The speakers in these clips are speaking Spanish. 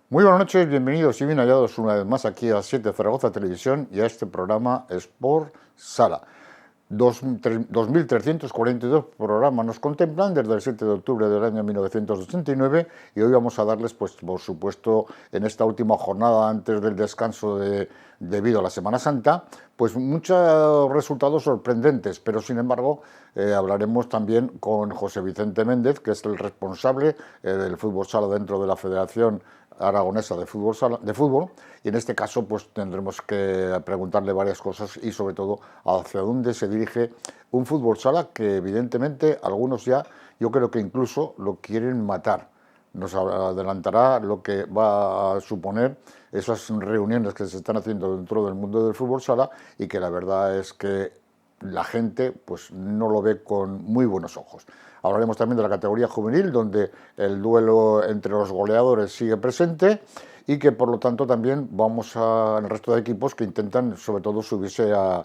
Muy buenas noches, bienvenidos y bien hallados una vez más aquí a 7 Zaragoza Televisión y a este programa Sport Sala. 2.342 programas nos contemplan desde el 7 de octubre del año 1989 y hoy vamos a darles, pues por supuesto, en esta última jornada antes del descanso debido a la Semana Santa, pues muchos resultados sorprendentes, pero sin embargo hablaremos también con José Vicente Méndez, que es el responsable del fútbol sala dentro de la Federación Aragonesa de fútbol, y en este caso pues tendremos que preguntarle varias cosas y sobre todo hacia dónde se dirige un fútbol sala que evidentemente algunos ya, yo creo que incluso lo quieren matar. Nos adelantará lo que va a suponer esas reuniones que se están haciendo dentro del mundo del fútbol sala y que la verdad es que la gente pues no lo ve con muy buenos ojos. Hablaremos también de la categoría juvenil, donde el duelo entre los goleadores sigue presente y que por lo tanto también vamos al resto de equipos que intentan sobre todo subirse a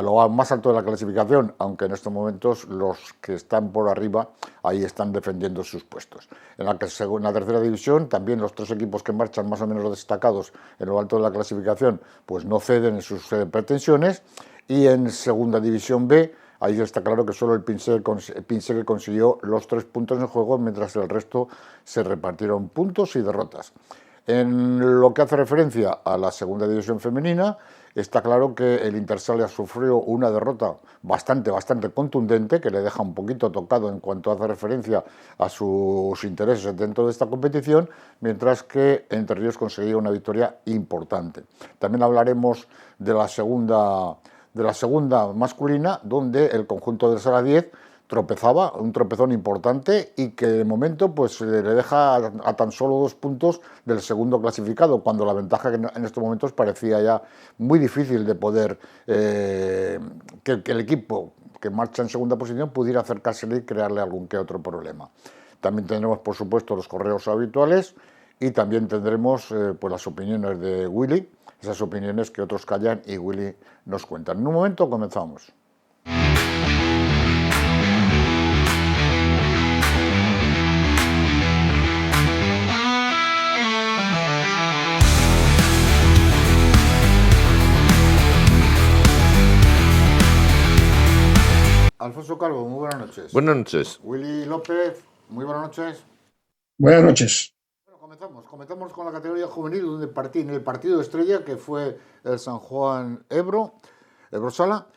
lo más alto de la clasificación, aunque en estos momentos los que están por arriba ahí están defendiendo sus puestos. En la tercera división también los tres equipos que marchan más o menos destacados en lo alto de la clasificación pues no ceden en sus pretensiones, y en segunda división B ahí está claro que solo el Pinsec consiguió los 3 puntos en juego, mientras el resto se repartieron puntos y derrotas. En lo que hace referencia a la segunda división femenina, está claro que el Intersalia sufrió una derrota bastante contundente, que le deja un poquito tocado en cuanto hace referencia a sus intereses dentro de esta competición, mientras que Entre Ríos conseguía una victoria importante. También hablaremos de la segunda masculina, donde el conjunto del Sala 10 tropezaba, un tropezón importante y que de momento pues le deja a tan solo 2 puntos del segundo clasificado, cuando la ventaja que en estos momentos parecía ya muy difícil de poder que el equipo que marcha en segunda posición pudiera acercársele y crearle algún que otro problema. También tendremos por supuesto los correos habituales y también tendremos pues las opiniones de Willy, esas opiniones que otros callan y Willy nos cuentan. En un momento comenzamos. Alfonso Calvo, muy buenas noches. Buenas noches. Willy López, muy buenas noches. Buenas noches. Bueno, comenzamos con la categoría juvenil, donde en el partido de estrella, que fue el San Juan Ebro Sala,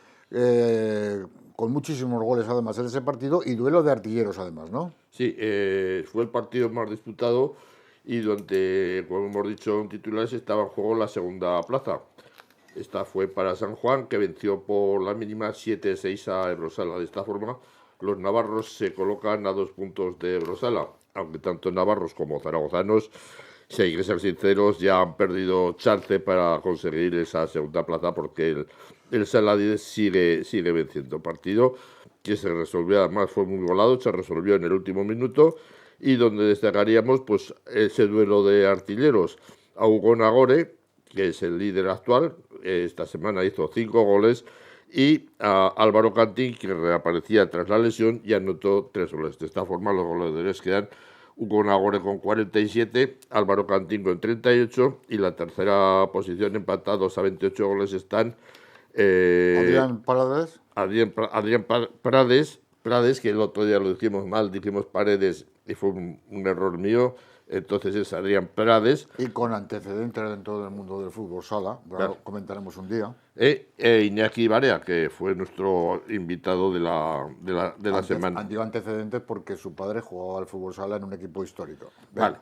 con muchísimos goles además en ese partido y duelo de artilleros además, ¿no? Sí, fue el partido más disputado y durante, como hemos dicho en titulares, estaba en juego la segunda plaza. Esta fue para San Juan, que venció por la mínima 7-6 a Ebrosala. De esta forma, los navarros se colocan a 2 puntos de Ebrosala, aunque tanto navarros como zaragozanos, si hay que ser sinceros, ya han perdido chance para conseguir esa segunda plaza, porque el Sala 10 sigue venciendo. Partido que se resolvió, además fue muy golado, se resolvió en el último minuto, y donde destacaríamos pues ese duelo de artilleros. A Hugo Nagore, que es el líder actual, esta semana hizo 5 goles, y a Álvaro Cantín, que reaparecía tras la lesión y anotó 3 goles. De esta forma los goleadores quedan Hugo Nagore con 47, Álvaro Cantín con 38, y la tercera posición, empatados a 28 goles, están Adrián Paredes. Adrián Prades, que el otro día lo dijimos mal, dijimos Paredes y fue un error mío. Entonces es Adrián Prades. Y con antecedentes dentro del mundo del fútbol sala, claro. Comentaremos un día. Iñaki Barea, que fue nuestro invitado de la semana. Digo antecedentes porque su padre jugaba al fútbol sala en un equipo histórico. Vale.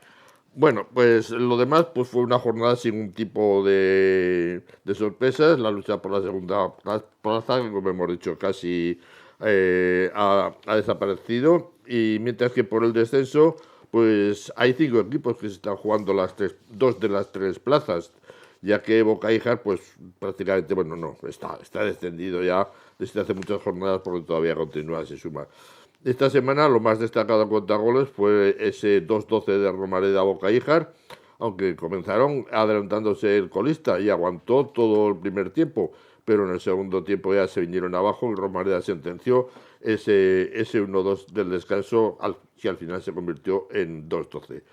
Bueno, pues lo demás pues fue una jornada sin un tipo de sorpresas. La lucha por la segunda plaza, que como hemos dicho, casi ha desaparecido. Y mientras que por el descenso, pues hay 5 equipos que se están jugando 2 de las 3 plazas, ya que Bocaíjar, pues prácticamente, bueno, no, está descendido ya desde hace muchas jornadas, porque todavía continúa, se suma. Esta semana lo más destacado en cuanto a goles fue ese 2-12 de Romareda a Bocaíjar, aunque comenzaron adelantándose el colista y aguantó todo el primer tiempo, pero en el segundo tiempo ya se vinieron abajo y Romareda sentenció ese 1-2 del descanso, que al final se convirtió en 2-12.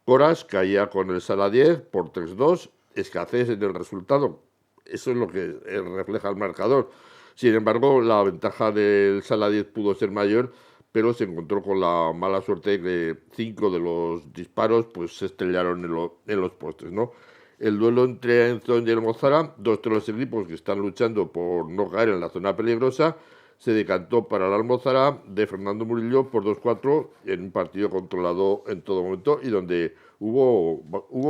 Coras caía con el Sala 10 por 3-2, escasez en el resultado. Eso es lo que refleja el marcador. Sin embargo, la ventaja del Sala 10 pudo ser mayor, pero se encontró con la mala suerte de que 5 de los disparos pues, se estrellaron en los postes, ¿no? El duelo entre Ainzón y el Mozara, dos de los equipos que están luchando por no caer en la zona peligrosa, se decantó para el Almozara de Fernando Murillo por 2-4 en un partido controlado en todo momento y donde hubo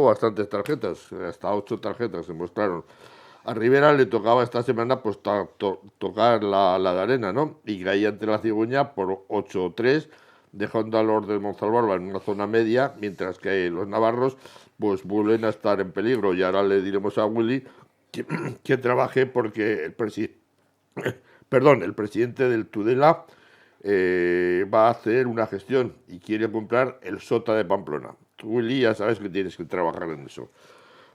bastantes tarjetas, hasta 8 tarjetas se mostraron. A Rivera le tocaba esta semana pues tocar la de arena, ¿no? Y caía ante la Cigüeña por 8-3, dejando a los del Monzalbarba en una zona media, mientras que los navarros pues vuelven a estar en peligro. Y ahora le diremos a Willy que trabaje porque el presidente del Tudela va a hacer una gestión y quiere comprar el Sota de Pamplona. Willy, ya sabes que tienes que trabajar en eso.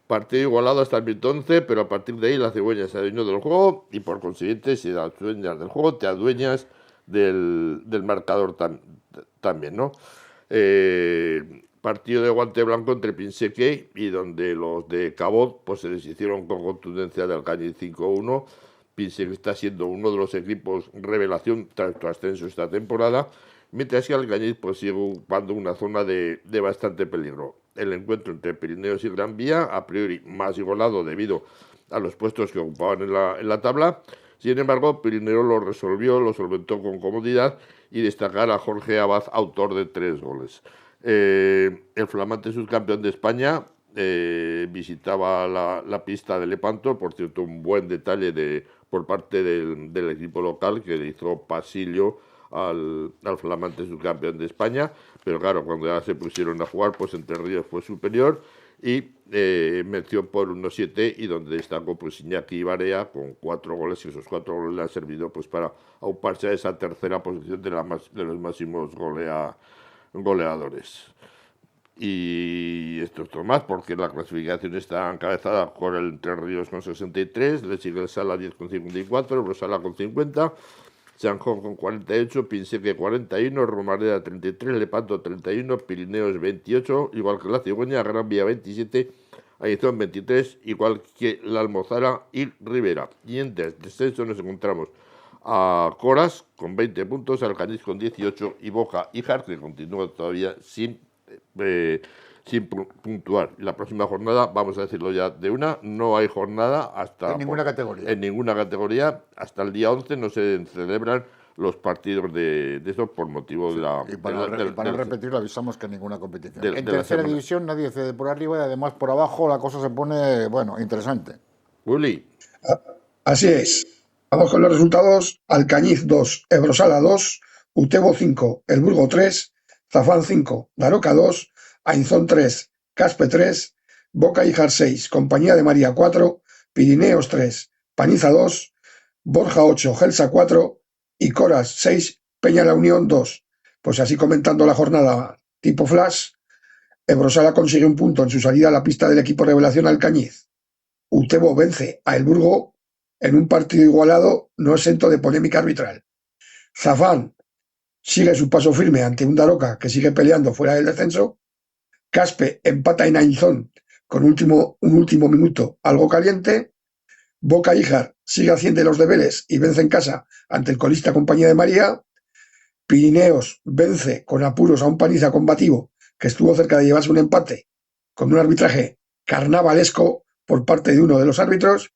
Partido igualado hasta el minuto 11, pero a partir de ahí la Cigüeña se adueñó del juego y por consiguiente, si te adueñas del juego, te adueñas del marcador también, ¿no? Partido de guante blanco entre Pinseque y donde los de Cabot pues, se deshicieron con contundencia de Alcañiz 5-1. Pinseque está siendo uno de los equipos revelación tras su ascenso esta temporada, mientras que Alcañiz pues, sigue ocupando una zona de bastante peligro. El encuentro entre Pirineos y Gran Vía, a priori más igualado debido a los puestos que ocupaban en la tabla. Sin embargo, Pirineo lo solventó con comodidad y destacar a Jorge Abad, autor de 3 goles. El flamante subcampeón de España visitaba la pista de Lepanto, por cierto, un buen detalle por parte del equipo local que le hizo pasillo al flamante subcampeón de España, pero claro, cuando ya se pusieron a jugar, pues Entre Ríos fue superior y mención por 1-7 y donde destacó pues Iñaki Barea con 4 goles y esos 4 goles le han servido pues para auparse a esa tercera posición de los máximos goleadores. Y esto es todo más porque la clasificación está encabezada por el Entre Ríos con 63, le sigue el Sala 10 con 54, el Rosala con 50, Sanjón con 48, Pinseque 41, Romareda 33, Lepanto 31, Pirineos 28, igual que la Cigüeña, Gran Vía 27, Aizón 23, igual que la Almozara y Rivera. Y en descenso nos encontramos a Coras con 20 puntos, Alcañiz con 18 y Boja y Jar, que continúa todavía sin puntuar. La próxima jornada, vamos a decirlo ya de una, no hay jornada hasta... En ninguna categoría. En ninguna categoría. Hasta el día 11 no se celebran los partidos de eso por motivo de la... Y para repetirlo, avisamos que en ninguna competición. En la tercera división nadie cede por arriba y además por abajo la cosa se pone, bueno, interesante. Willy. Así es. Vamos con los resultados. Alcañiz 2, Ebrosala 2, Utebo 5, El Burgo 3, Zafán 5, Daroca 2, Aizón 3, Caspe 3, Boca y Jar 6, Compañía de María 4, Pirineos 3, Paniza 2, Borja 8, Gelsa 4 y Coras 6, Peña La Unión 2. Pues así comentando la jornada tipo flash, Ebrosala consigue un punto en su salida a la pista del equipo revelación Alcañiz. Utebo vence a El Burgo en un partido igualado no exento de polémica arbitral. Zafán sigue su paso firme ante un Daroca que sigue peleando fuera del descenso. Caspe empata en Aizón con un último minuto algo caliente. Boca Híjar sigue haciendo los deberes y vence en casa ante el colista Compañía de María. Pirineos vence con apuros a un Paniza combativo que estuvo cerca de llevarse un empate con un arbitraje carnavalesco por parte de uno de los árbitros.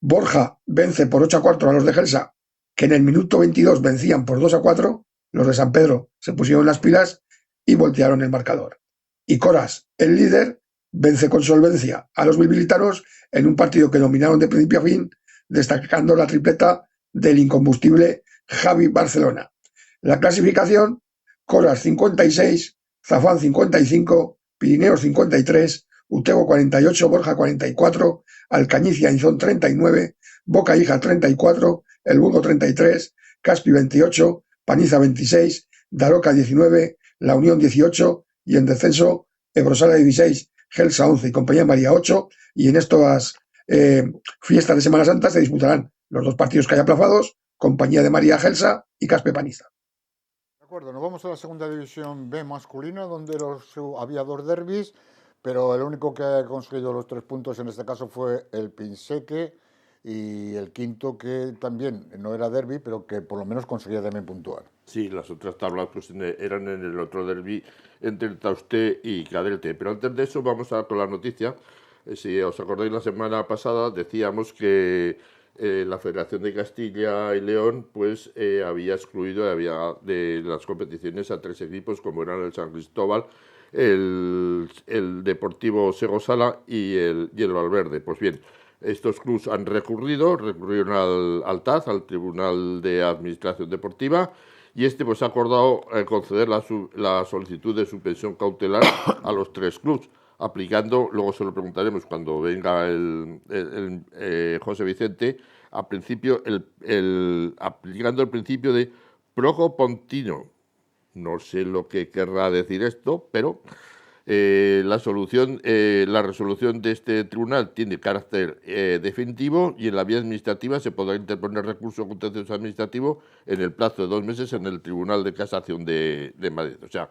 Borja vence por 8-4 a los de Gelsa, que en el minuto 22 vencían por 2-4. Los de San Pedro se pusieron las pilas y voltearon el marcador. Y Coras, el líder, vence con solvencia a los bilbilitanos en un partido que dominaron de principio a fin, destacando la tripleta del incombustible Javi Barcelona. La clasificación: Coras 56, Zafán 55, Pirineos 53, Utebo 48, Borja 44, Alcañiz y Aizón 39, Boca Hija 34, El Burgo 33, Caspi 28, Paniza 26, Daroca 19, La Unión 18 y en descenso Ebrosala 16, Gelsa 11 y Compañía María 8. Y en estas fiestas de Semana Santa se disputarán los dos partidos que hay aplazados, Compañía de María Gelsa y Caspe Paniza. acuerdo, nos vamos a la segunda división B masculina, donde había 2 derbis, pero el único que ha conseguido los 3 puntos en este caso fue el Pinseque, y el quinto que también no era derbi, pero que por lo menos conseguía también puntuar. Sí, las otras tablas pues, eran en el otro derbi entre el Tauste y Cadrete. Pero antes de eso vamos a con la noticia. Si os acordáis, la semana pasada decíamos que la Federación de Castilla y León pues había excluido de las competiciones a 3 equipos, como eran el San Cristóbal, el Deportivo Segosala y el Valverde. Pues bien, estos clubes han recurrieron al TAD, al Tribunal de Administración Deportiva, y este pues ha acordado conceder la solicitud de suspensión cautelar a los 3 clubes, aplicando, luego se lo preguntaremos cuando venga José Vicente, aplicando el principio de progo pontino. No sé lo que querrá decir esto, pero la resolución de este tribunal tiene carácter definitivo, y en la vía administrativa se podrá interponer recurso contencioso administrativo en el plazo de 2 meses en el Tribunal de Casación de Madrid. O sea,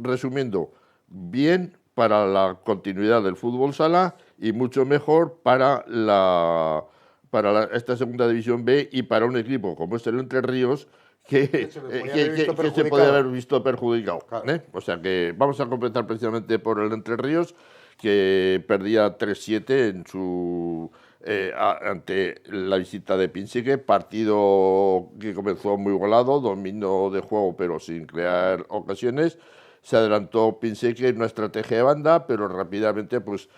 resumiendo, bien para la continuidad del fútbol sala y mucho mejor para esta segunda división B y para un equipo como es el Entre Ríos, que se podía haber visto perjudicado. Claro. O sea que vamos a completar precisamente por el Entre Ríos, que perdía 3-7 en ante la visita de Pinsique, partido que comenzó muy golado, dominio de juego pero sin crear ocasiones. Se adelantó Pinsique en una estrategia de banda, pero rápidamente pues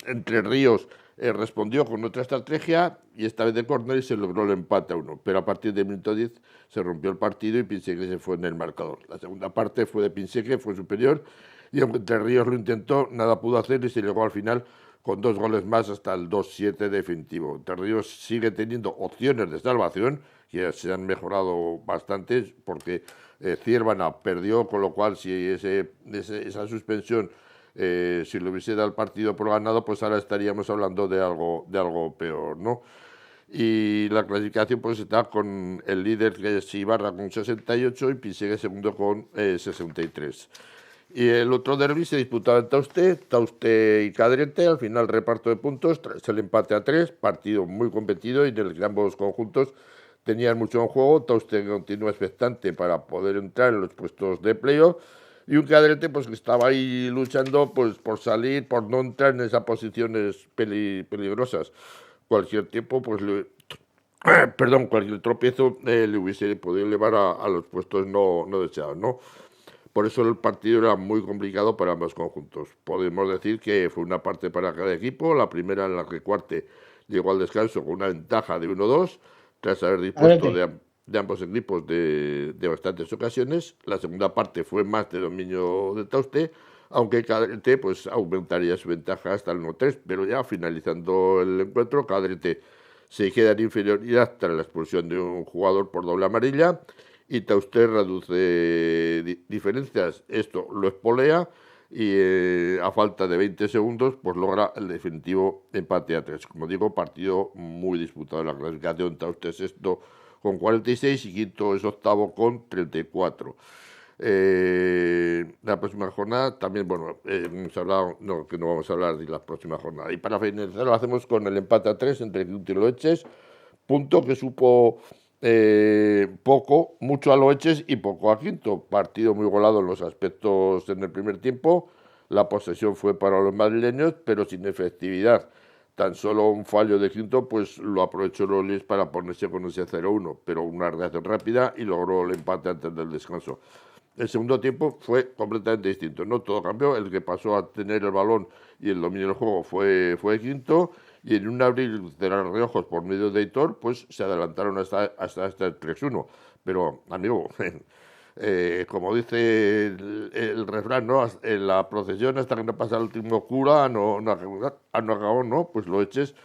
Entre Ríos respondió con otra estrategia, y esta vez de córner, y se logró el empate a 1. Pero a partir del minuto 10 se rompió el partido y Pinseque se fue en el marcador. La segunda parte fue de Pinseque, fue superior, y aunque Entre Ríos lo intentó, nada pudo hacer y se llegó al final con 2 goles más hasta el 2-7 definitivo. Entre Ríos sigue teniendo opciones de salvación, que se han mejorado bastante, porque Ciervana perdió, con lo cual si esa suspensión si lo hubiese dado el partido por ganado, pues ahora estaríamos hablando de algo peor, ¿no? Y la clasificación pues está con el líder, que es Ibarra, con 68, y Pinsegue segundo con 63. Y el otro derbi se disputaba en Tauste y Cadrete. Al final, reparto de puntos, tras el empate a 3, partido muy competido y en el que ambos conjuntos tenían mucho en juego. Tauste continúa expectante para poder entrar en los puestos de playoff, y un Cadrete pues que estaba ahí luchando pues por salir, por no entrar en esas posiciones peligrosas. Cualquier tiempo pues cualquier tropiezo le hubiese podido llevar a los puestos no deseados, ¿no? Por eso el partido era muy complicado para ambos conjuntos. Podemos decir que fue una parte para cada equipo. La primera, en la que Cuarte llegó al descanso con una ventaja de 1-2, tras haber dispuesto de ambos equipos de bastantes ocasiones. La segunda parte fue más de dominio de Tauste, aunque Cadrete pues aumentaría su ventaja hasta el 1-3, pero ya finalizando el encuentro, Cadrete se queda en inferioridad tras la expulsión de un jugador por doble amarilla, y Tauste reduce diferencias. Esto lo espolea, y a falta de 20 segundos pues logra el definitivo empate a 3. Como digo, partido muy disputado en la clasificación. Tauste sexto con 46 y quinto es octavo con 34. La próxima jornada también, bueno, hemos hablado, no, que no vamos a hablar de la próxima jornada. Y para finalizar lo hacemos con el empate a 3 entre Quinto y Loeches, punto que supo mucho a Loeches y poco a Quinto. Partido muy golado en los aspectos en el primer tiempo. La posesión fue para los madrileños, pero sin efectividad. Tan solo un fallo de Quinto pues lo aprovechó Lolis para ponerse con ese 0-1, pero una reacción rápida y logró el empate antes del descanso. El segundo tiempo fue completamente distinto, no todo cambió. El que pasó a tener el balón y el dominio del juego fue Quinto, y en un abrir y cerrar de ojos por medio de Aitor pues se adelantaron hasta el 3-1. Pero, amigo, como dice el refrán, ¿no? En la procesión, hasta que no pasa el último cura, no acabó, ¿no? Pues Loeches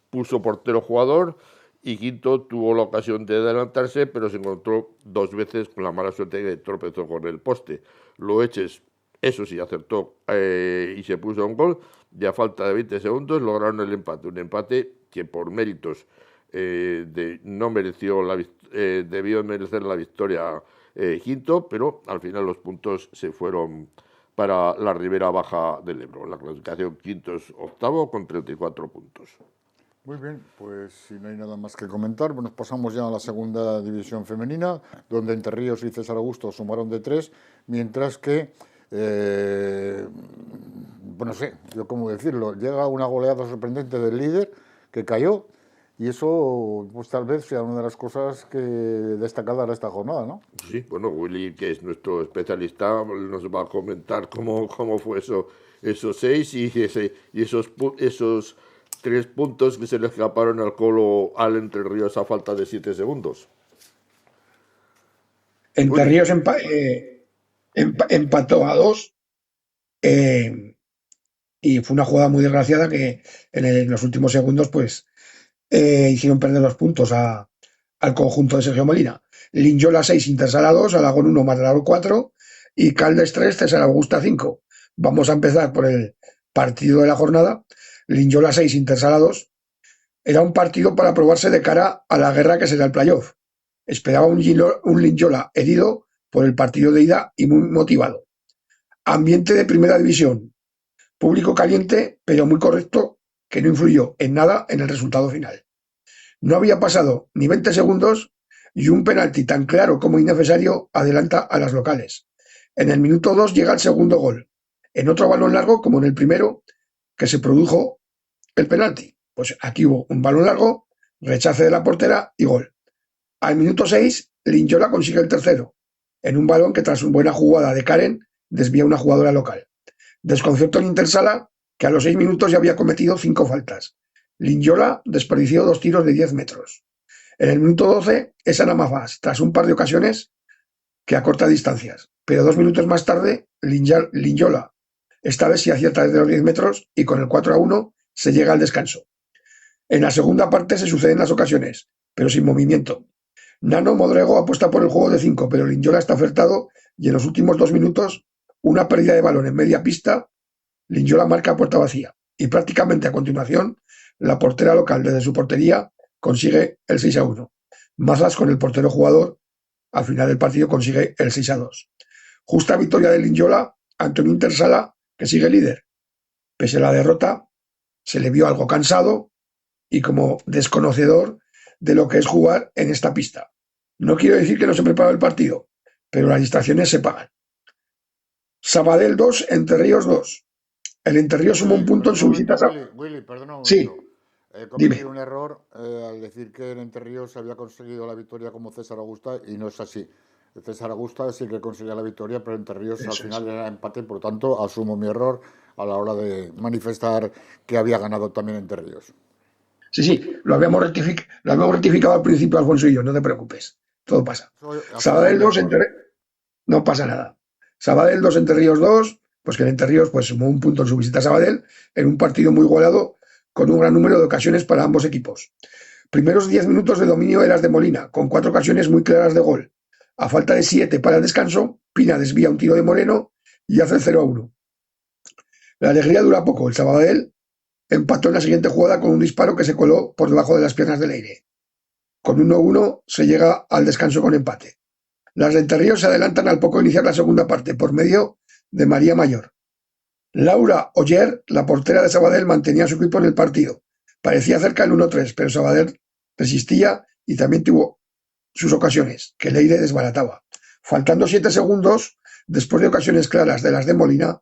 puso portero jugador, y Quinto tuvo la ocasión de adelantarse, pero se encontró 2 veces con la mala suerte que tropezó con el poste. Loeches, eso sí, acertó y se puso un gol, y a falta de 20 segundos lograron el empate. Un empate que por méritos no mereció debió merecer la victoria quinto, pero al final los puntos se fueron para la Ribera Baja del Ebro. La clasificación quinto es octavo con 34 puntos. Muy bien, pues si no hay nada más que comentar, nos pasamos ya a la segunda división femenina, donde Entre Ríos y César Augusto sumaron de 3, mientras que, no sé, yo cómo decirlo, llega una goleada sorprendente del líder que cayó, y eso pues tal vez sea una de las cosas que destacar de esta jornada, ¿no? Sí, bueno, Willy, que es nuestro especialista, nos va a comentar cómo fue esos 6 y esos 3 puntos que se le escaparon al Colo al Entre Ríos a falta de 7 segundos. Entre Ríos empató a 2 y fue una jugada muy desgraciada que en los últimos segundos pues hicieron perder los puntos al conjunto de Sergio Molina. Linyola 6, Intersala 2, Alagón 1, Mataró 4 y Caldes 3, César Augusta 5. Vamos a empezar por el partido de la jornada. Linyola 6, Intersala 2. Era un partido para probarse de cara a la guerra que será el playoff. Esperaba un Linyola herido por el partido de ida y muy motivado. Ambiente de primera división. Público caliente, pero muy correcto, que no influyó en nada en el resultado final. No había pasado ni 20 segundos y un penalti tan claro como innecesario adelanta a las locales. En el minuto 2 llega el segundo gol. En otro balón largo, como en el primero, que se produjo el penalti. Pues aquí hubo un balón largo, rechace de la portera y gol. Al minuto 6, Linyola consigue el tercero, en un balón que tras una buena jugada de Karen desvía una jugadora local. Desconcierto en Intersala, que a los 6 minutos ya había cometido 5 faltas. Linyola desperdició 2 tiros de 10 metros. En el minuto 12 es Ana Mafas, tras un par de ocasiones que acorta distancias. Pero 2 minutos más tarde, Linyola, esta vez sí acierta desde los 10 metros y con el 4-1 se llega al descanso. En la segunda parte se suceden las ocasiones, pero sin movimiento. Nano Modrego apuesta por el juego de 5, pero Linyola está ofertado y en los últimos 2 minutos, una pérdida de balón en media pista, Linyola marca a puerta vacía. Y prácticamente a continuación, la portera local desde su portería consigue el 6-1. Mazas con el portero jugador, al final del partido consigue el 6-2. Justa victoria de Linyola ante un Intersala que sigue líder. Pese a la derrota, se le vio algo cansado y como desconocedor de lo que es jugar en esta pista. No quiero decir que no se preparó el partido, pero las distracciones se pagan. Sabadell 2, Entre Ríos 2. El Entre Ríos sumó un punto en su visita a... Willy, perdona un Sí, momento. He dime. cometido un error al decir que el Entre Ríos había conseguido la victoria como César Augusta y no es así. César Augusta sí que conseguía la victoria, pero Entre Ríos al Eso es. final era empate, por lo tanto asumo mi error a la hora de manifestar que había ganado también Entre Ríos. Sí, lo habíamos rectificado al principio, Alfonso y yo, no te preocupes. Todo pasa. Asumo Sabadell mi 2, error. no pasa nada. Sabadell 2, Entre Ríos 2, pues que el Entre Ríos pues, sumó un punto en su visita a Sabadell en un partido muy igualado con un gran número de ocasiones para ambos equipos. Primeros 10 minutos de dominio eras de Molina, con 4 ocasiones muy claras de gol. A falta de 7 para el descanso, Pina desvía un tiro de Moreno y hace el 0-1. La alegría dura poco. El Sabadell empató en la siguiente jugada con un disparo que se coló por debajo de las piernas del Leire. Con 1-1 se llega al descanso con empate. Las de Entre Ríos se adelantan al poco iniciar la segunda parte por medio de María Mayor. Laura Oller, la portera de Sabadell, mantenía a su equipo en el partido. Parecía cerca el 1-3, pero Sabadell resistía y también tuvo sus ocasiones, que Leire desbarataba. Faltando 7 segundos, después de ocasiones claras de las de Molina,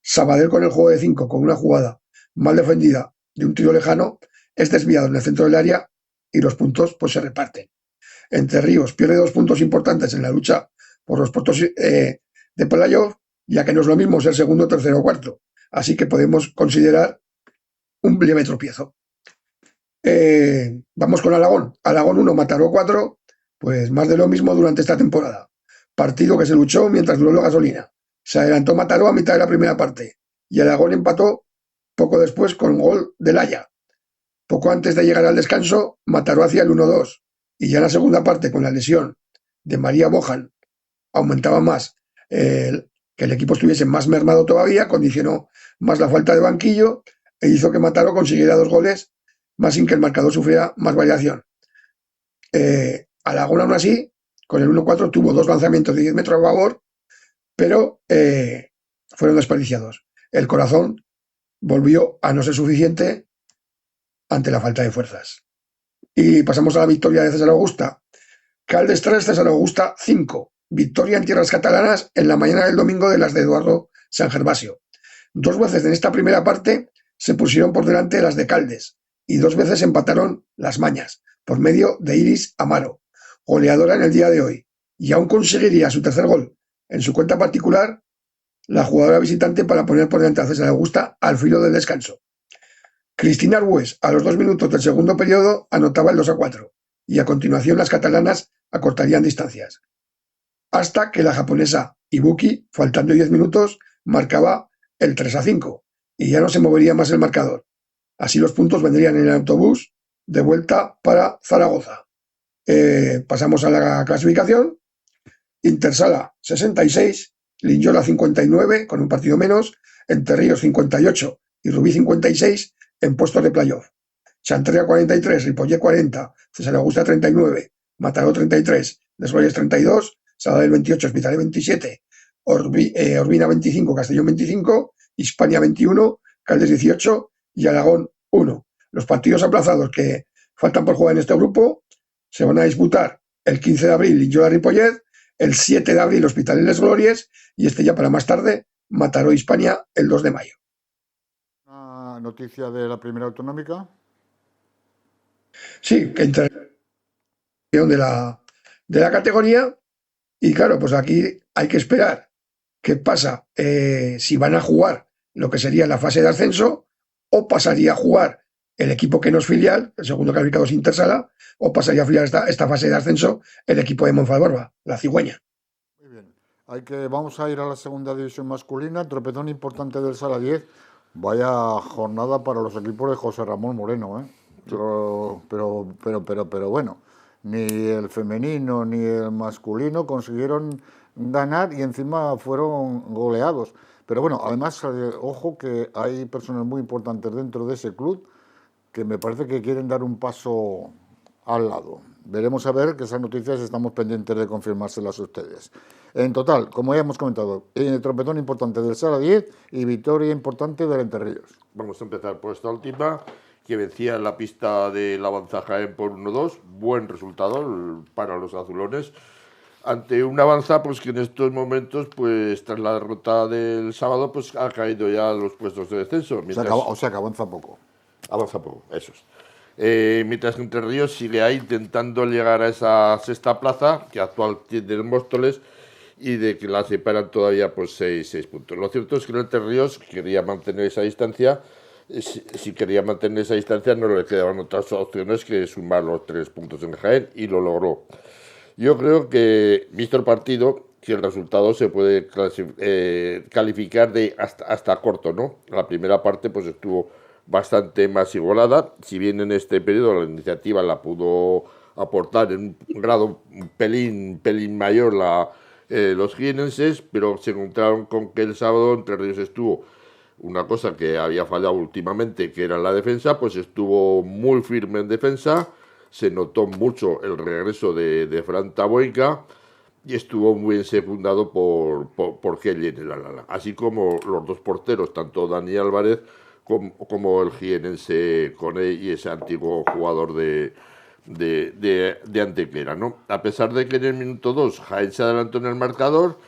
Sabadell con el juego de 5, con una jugada mal defendida de un tiro lejano, es desviado en el centro del área y los puntos pues se reparten. Entre Ríos pierde 2 puntos importantes en la lucha por los puestos de playoff, ya que no es lo mismo ser segundo, tercero o cuarto. Así que podemos considerar un leve tropiezo. Vamos con Alagón. Alagón 1, Mataró 4, pues más de lo mismo durante esta temporada. Partido que se luchó mientras duró la gasolina. Se adelantó Mataró a mitad de la primera parte y Alagón empató poco después con gol de Laya. Poco antes de llegar al descanso, Mataró hacía el 1-2 y ya en la segunda parte, con la lesión de María Bojan, aumentaba más que el equipo estuviese más mermado todavía, condicionó más la falta de banquillo e hizo que Mataró consiguiera 2 goles, más sin que el marcador sufriera más variación. Alagón, aún así, con el 1-4 tuvo 2 lanzamientos de 10 metros a favor, pero fueron desperdiciados. El Corazón volvió a no ser suficiente ante la falta de fuerzas. Y pasamos a la victoria de César Augusta. Caldes 3, César Augusta 5. Victoria en tierras catalanas en la mañana del domingo de las de Eduardo San Gervasio. 2 veces en esta primera parte se pusieron por delante las de Caldes y 2 veces empataron las Mañas por medio de Iris Amaro, goleadora en el día de hoy, y aún conseguiría su tercer gol en su cuenta particular la jugadora visitante para poner por delante a César Augusta al filo del descanso. Cristina Arbues, a los 2 minutos del segundo periodo, anotaba el 2-4, y a continuación las catalanas acortarían distancias. Hasta que la japonesa Ibuki, faltando 10 minutos, marcaba el 3-5, y ya no se movería más el marcador. Así los puntos vendrían en el autobús de vuelta para Zaragoza. Pasamos a la clasificación. Intersala 66, Linyola 59, con un partido menos, Entre Ríos 58 y Rubí 56 en puestos de playoff. Chantrera 43, Ripollet 40, César Augusta 39, Mataró 33, Desvalles 32, Sabadell 28, Hospitalet 27, Urbina 25, Castellón 25, Hispania 21, Caldes 18 y Alagón 1. Los partidos aplazados que faltan por jugar en este grupo se van a disputar el 15 de abril Linyola-Ripollet, el 7 de abril Hospitalet Les Glorias y ya para más tarde Mataró-Hispania el 2 de mayo. Una noticia de la primera autonómica. Sí, que de la categoría, y claro, pues aquí hay que esperar qué pasa, si van a jugar lo que sería la fase de ascenso, o pasaría a jugar el equipo que no es filial, el segundo clasificado es Intersala, o pasaría a filiar esta fase de ascenso el equipo de Monfalbarba, la Cigüeña. Muy bien. Vamos a ir a la segunda división masculina, tropezón importante del Sala 10. Vaya jornada para los equipos de José Ramón Moreno, ¿eh? Pero bueno, ni el femenino ni el masculino consiguieron ganar y encima fueron goleados. Pero bueno, además, ojo que hay personas muy importantes dentro de ese club que me parece que quieren dar un paso al lado. Veremos a ver, que esas noticias estamos pendientes de confirmárselas a ustedes. En total, como ya hemos comentado, tropezón importante del Sala 10 y victoria importante del Entre Ríos. Vamos a empezar por esta última, que vencía en la pista de la Avanza Jaén por 1-2. Buen resultado para los azulones. Ante una Avanza pues que en estos momentos, pues tras la derrota del sábado, pues ha caído ya a los puestos de descenso. O sea que avanza poco. Avanza poco, eso es. Mientras que Entre Ríos sigue ahí intentando llegar a esa sexta plaza, que actual tiene el Móstoles, y de que la separan todavía pues 6 puntos. Lo cierto es que el Entre Ríos quería mantener esa distancia. Si quería mantener esa distancia, no le quedaban otras opciones que sumar los 3 puntos en Jaén, y lo logró. Yo creo que, visto el partido, que el resultado se puede calificar de hasta corto, ¿no? La primera parte pues estuvo bastante más igualada, si bien en este periodo la iniciativa la pudo aportar en un grado un pelín mayor los jienenses, pero se encontraron con que el sábado Entre Ríos estuvo una cosa que había fallado últimamente, que era la defensa, pues estuvo muy firme en defensa, se notó mucho el regreso de Fran Taboica y estuvo muy bien secundado por Kelly en el ala, así como los 2 porteros, tanto Dani Álvarez como el jienense Coney y ese antiguo jugador de Antequera, ¿no? A pesar de que en el minuto 2 Jaén se adelantó en el marcador,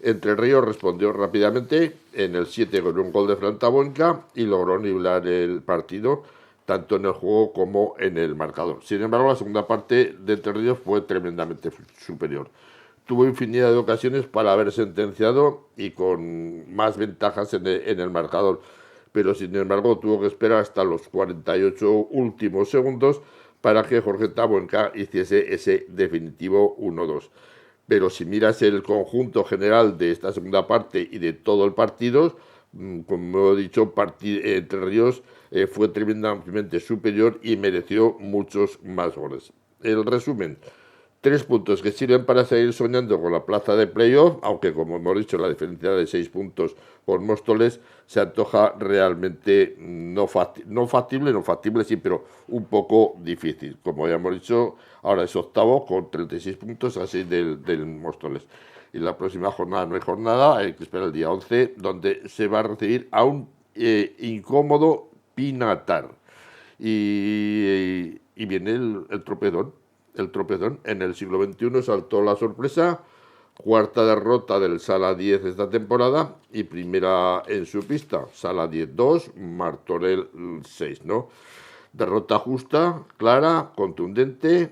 Entre Ríos respondió rápidamente en el 7 con un gol de Fran Taboica y logró nivelar el partido tanto en el juego como en el marcador. Sin embargo, la segunda parte de Entre Ríos fue tremendamente superior. Tuvo infinidad de ocasiones para haber sentenciado y con más ventajas en el marcador, pero sin embargo tuvo que esperar hasta los 48 últimos segundos para que Jorge Taboica hiciese ese definitivo 1-2. Pero si miras el conjunto general de esta segunda parte y de todo el partido, como he dicho, Entre Ríos fue tremendamente superior y mereció muchos más goles. El resumen: 3 puntos que sirven para seguir soñando con la plaza de playoff, aunque como hemos dicho la diferencia de 6 puntos por Móstoles se antoja realmente no factible sí, pero un poco difícil. Como ya hemos dicho, ahora es octavo con 36 puntos así del Móstoles. Y la próxima jornada no hay jornada, hay que esperar el día 11, donde se va a recibir a un incómodo Pinatar. Y viene el tropezón. El tropezón. En el siglo XXI saltó la sorpresa, cuarta derrota del Sala 10 esta temporada y primera en su pista. Sala 10-2, Martorell 6, ¿no? Derrota justa, clara, contundente,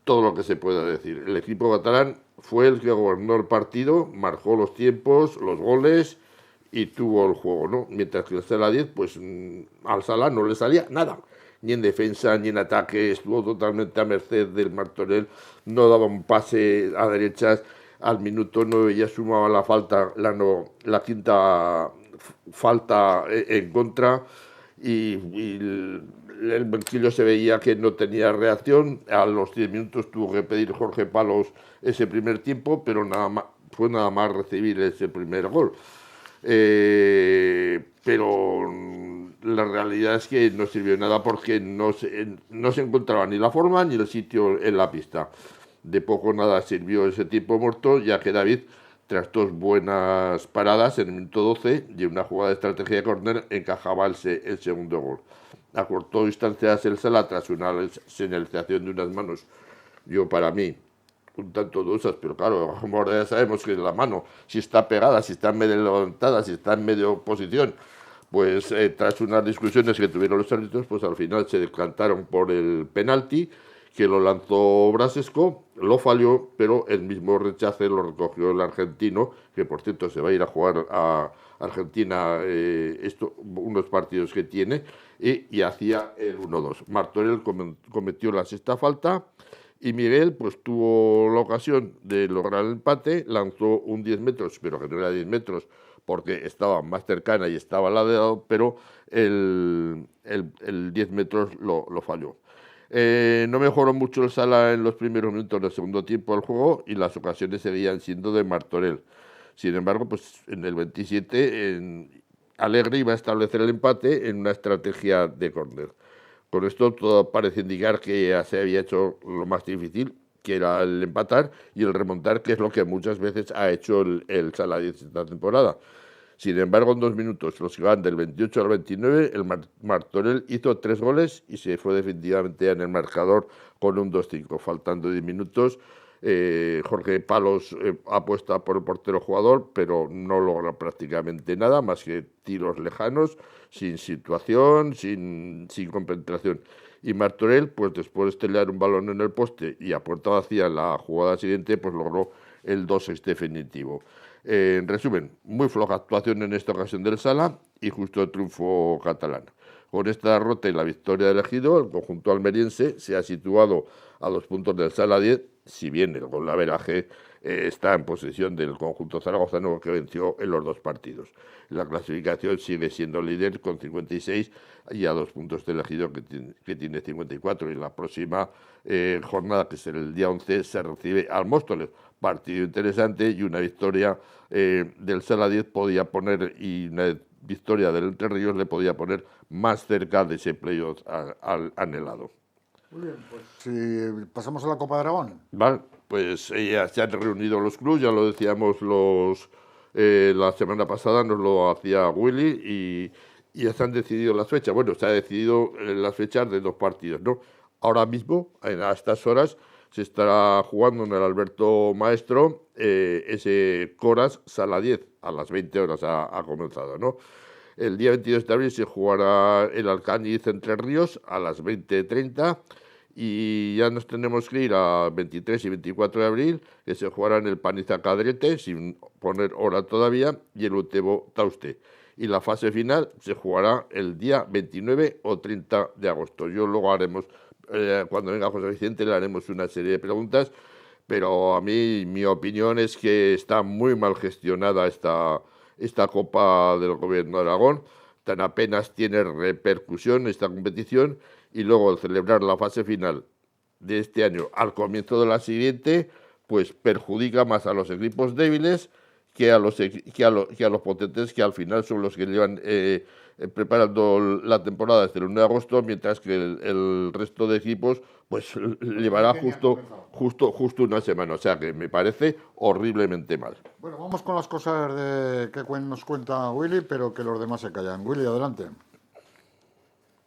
todo lo que se pueda decir. El equipo catalán fue el que gobernó el partido, marcó los tiempos, los goles y tuvo el juego, ¿no? Mientras que el Sala 10, pues al Sala no le salía nada, ni en defensa ni en ataque, estuvo totalmente a merced del Martorell, no daba un pase a derechas, al minuto 9 ya sumaba la falta, la quinta falta en contra y el banquillo se veía que no tenía reacción. A los 10 minutos tuvo que pedir Jorge Palos ese primer tiempo, pero fue nada más recibir ese primer gol. Pero la realidad es que no sirvió nada porque no se encontraba ni la forma ni el sitio en la pista. De poco nada sirvió ese tiempo muerto, ya que David, tras dos buenas paradas en el minuto 12 y una jugada de estrategia de córner, encajaba el segundo gol. Acortó distancias el Sala tras una señalización de unas manos, para mí, un tanto dudosas, pero claro, como ya sabemos que la mano, si está pegada, si está medio levantada, si está en medio posición, pues tras unas discusiones que tuvieron los árbitros, pues al final se decantaron por el penalti, que lo lanzó Brasesco, lo falló, pero el mismo rechace lo recogió el argentino, que por cierto se va a ir a jugar a Argentina unos partidos que tiene, y hacía el 1-2. Martorell cometió la sexta falta, y Miguel pues tuvo la ocasión de lograr el empate, lanzó un 10 metros, pero que no era 10 metros, porque estaba más cercana y estaba al lado, pero el 10 metros lo falló. No mejoró mucho el Sala en los primeros minutos del segundo tiempo del juego y las ocasiones seguían siendo de Martorell. Sin embargo, pues en el 27 Alegre iba a establecer el empate en una estrategia de córner. Con esto todo parece indicar que ya se había hecho lo más difícil, que era el empatar y el remontar, que es lo que muchas veces ha hecho el Sala 10 esta temporada. Sin embargo, en 2 minutos, los que van del 28 al 29, el Martorell hizo 3 goles y se fue definitivamente en el marcador con un 2-5. Faltando 10 minutos, Jorge Palos apuesta por el portero jugador, pero no logra prácticamente nada, más que tiros lejanos, sin situación, sin compenetración. Y Martorell, pues después de estrellar un balón en el poste y a puerta vacía en la jugada siguiente, pues logró el 2-6 definitivo. En resumen, muy floja actuación en esta ocasión del Sala y justo el triunfo catalán. Con esta derrota y la victoria del Ejido, el conjunto almeriense se ha situado a 2 puntos del Sala 10, si bien el golaveraje está en posesión del conjunto zaragozano, que venció en los 2 partidos. La clasificación sigue siendo líder con 56 y a 2 puntos del Ejido, que tiene 54. Y la próxima jornada, que es el día 11, se recibe al Móstoles. Partido interesante y una victoria del Sala 10 podía poner, y una victoria del Entre Ríos le podía poner más cerca de ese playoff al anhelado. Muy bien, pues si pasamos a la Copa de Aragón. Vale, pues ya se han reunido los clubes, ya lo decíamos la semana pasada, nos lo hacía Willy, y ya se han decidido las fechas. Bueno, se han decidido las fechas de 2 partidos, ¿no? Ahora mismo, a estas horas, se estará jugando en el Alberto Maestro ese Coras Sala 10, a las 20 horas ha comenzado, ¿no? El día 22 de abril se jugará el Alcañiz Entre Ríos a las 20:30 y ya nos tenemos que ir a 23 y 24 de abril, que se jugará en el Paniza Cadrete, sin poner hora todavía, y el Utebo Tauste. Y la fase final se jugará el día 29 o 30 de agosto. Yo luego haremos, cuando venga José Vicente, le haremos una serie de preguntas, pero a mí mi opinión es que está muy mal gestionada esta Copa del Gobierno de Aragón. Tan apenas tiene repercusión esta competición, y luego al celebrar la fase final de este año al comienzo de la siguiente, pues perjudica más a los equipos débiles que a los potentes, que al final son los que llevan preparando la temporada desde el 1 de agosto, mientras que el resto de equipos pues llevará justo una semana. O sea que me parece horriblemente mal. Bueno, vamos con las cosas que nos cuenta Willy, pero que los demás se callan. Willy, adelante.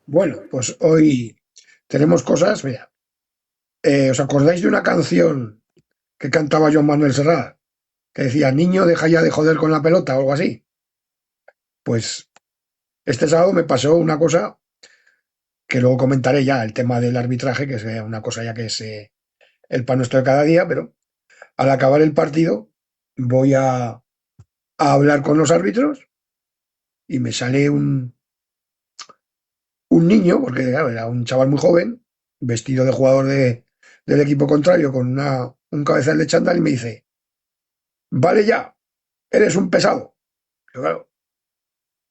Bueno, pues hoy tenemos cosas, mira. ¿Os acordáis de una canción que cantaba Joan Manuel Serrat? Que decía, niño, deja ya de joder con la pelota o algo así. Pues este sábado me pasó una cosa que luego comentaré ya, el tema del arbitraje, que es una cosa ya que es el pan nuestro de cada día, pero al acabar el partido voy a hablar con los árbitros y me sale un niño, porque claro, era un chaval muy joven, vestido de jugador del equipo contrario con un cabezal de chándal y me dice, vale ya, eres un pesado. Pero claro,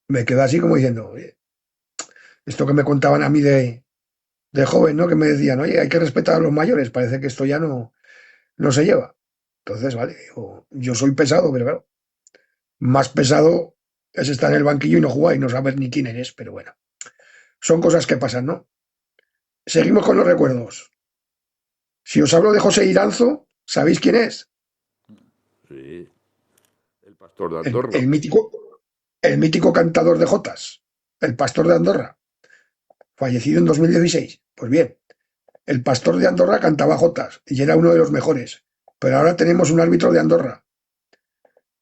me quedé así como diciendo, oye, esto que me contaban a mí de joven, ¿no? Que me decían, oye, hay que respetar a los mayores, parece que esto ya no se lleva. Entonces, vale, digo, yo soy pesado, pero claro, más pesado es estar en el banquillo y no jugar y no saber ni quién eres, pero bueno, son cosas que pasan, ¿no? Seguimos con los recuerdos. Si os hablo de José Iranzo, ¿sabéis quién es? Sí, el pastor de El, Andorra. el mítico, el mítico cantador de jotas, el pastor de Andorra, fallecido en 2016. Pues bien, el pastor de Andorra cantaba jotas y era uno de los mejores. Pero ahora tenemos un árbitro de Andorra,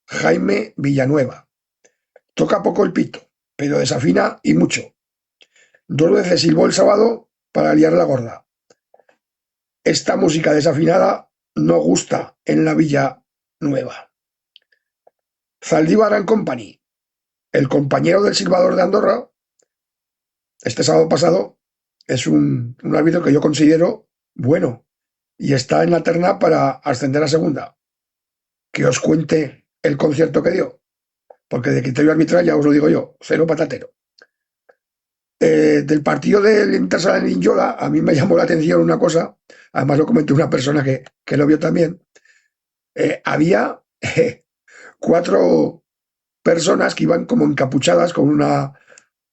Jaime Villanueva. Toca poco el pito, pero desafina y mucho. 2 veces silbó el sábado para liar la gorda. Esta música desafinada no gusta en la Villanueva. Zaldívar and Company, el compañero del silbador de Andorra, este sábado pasado, es un árbitro que yo considero bueno y está en la terna para ascender a segunda. Que os cuente el concierto que dio, porque de criterio arbitral ya os lo digo yo, cero patatero. Del partido del Intersala en Linyola, a mí me llamó la atención una cosa, además lo comentó una persona que lo vio también. Había 4 personas que iban como encapuchadas con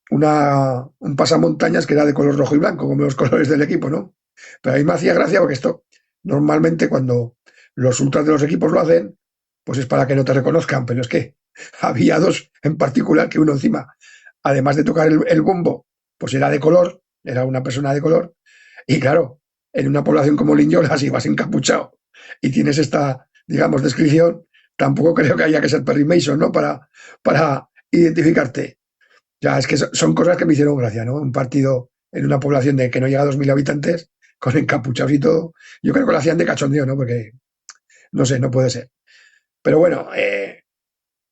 un pasamontañas que era de color rojo y blanco, como los colores del equipo, ¿no? Pero a mí me hacía gracia porque esto, normalmente cuando los ultras de los equipos lo hacen, pues es para que no te reconozcan, pero es que había 2 en particular que uno encima, además de tocar el bombo, pues era de color, era una persona de color, y claro, en una población como Linyola, si vas encapuchado y tienes esta, digamos, descripción, tampoco creo que haya que ser Perry Mason, ¿no? Para identificarte. Ya, es que son cosas que me hicieron gracia, ¿no? Un partido en una población de que no llega a 2.000 habitantes, con encapuchados y todo. Yo creo que lo hacían de cachondeo, ¿no? Porque, no sé, no puede ser. Pero bueno,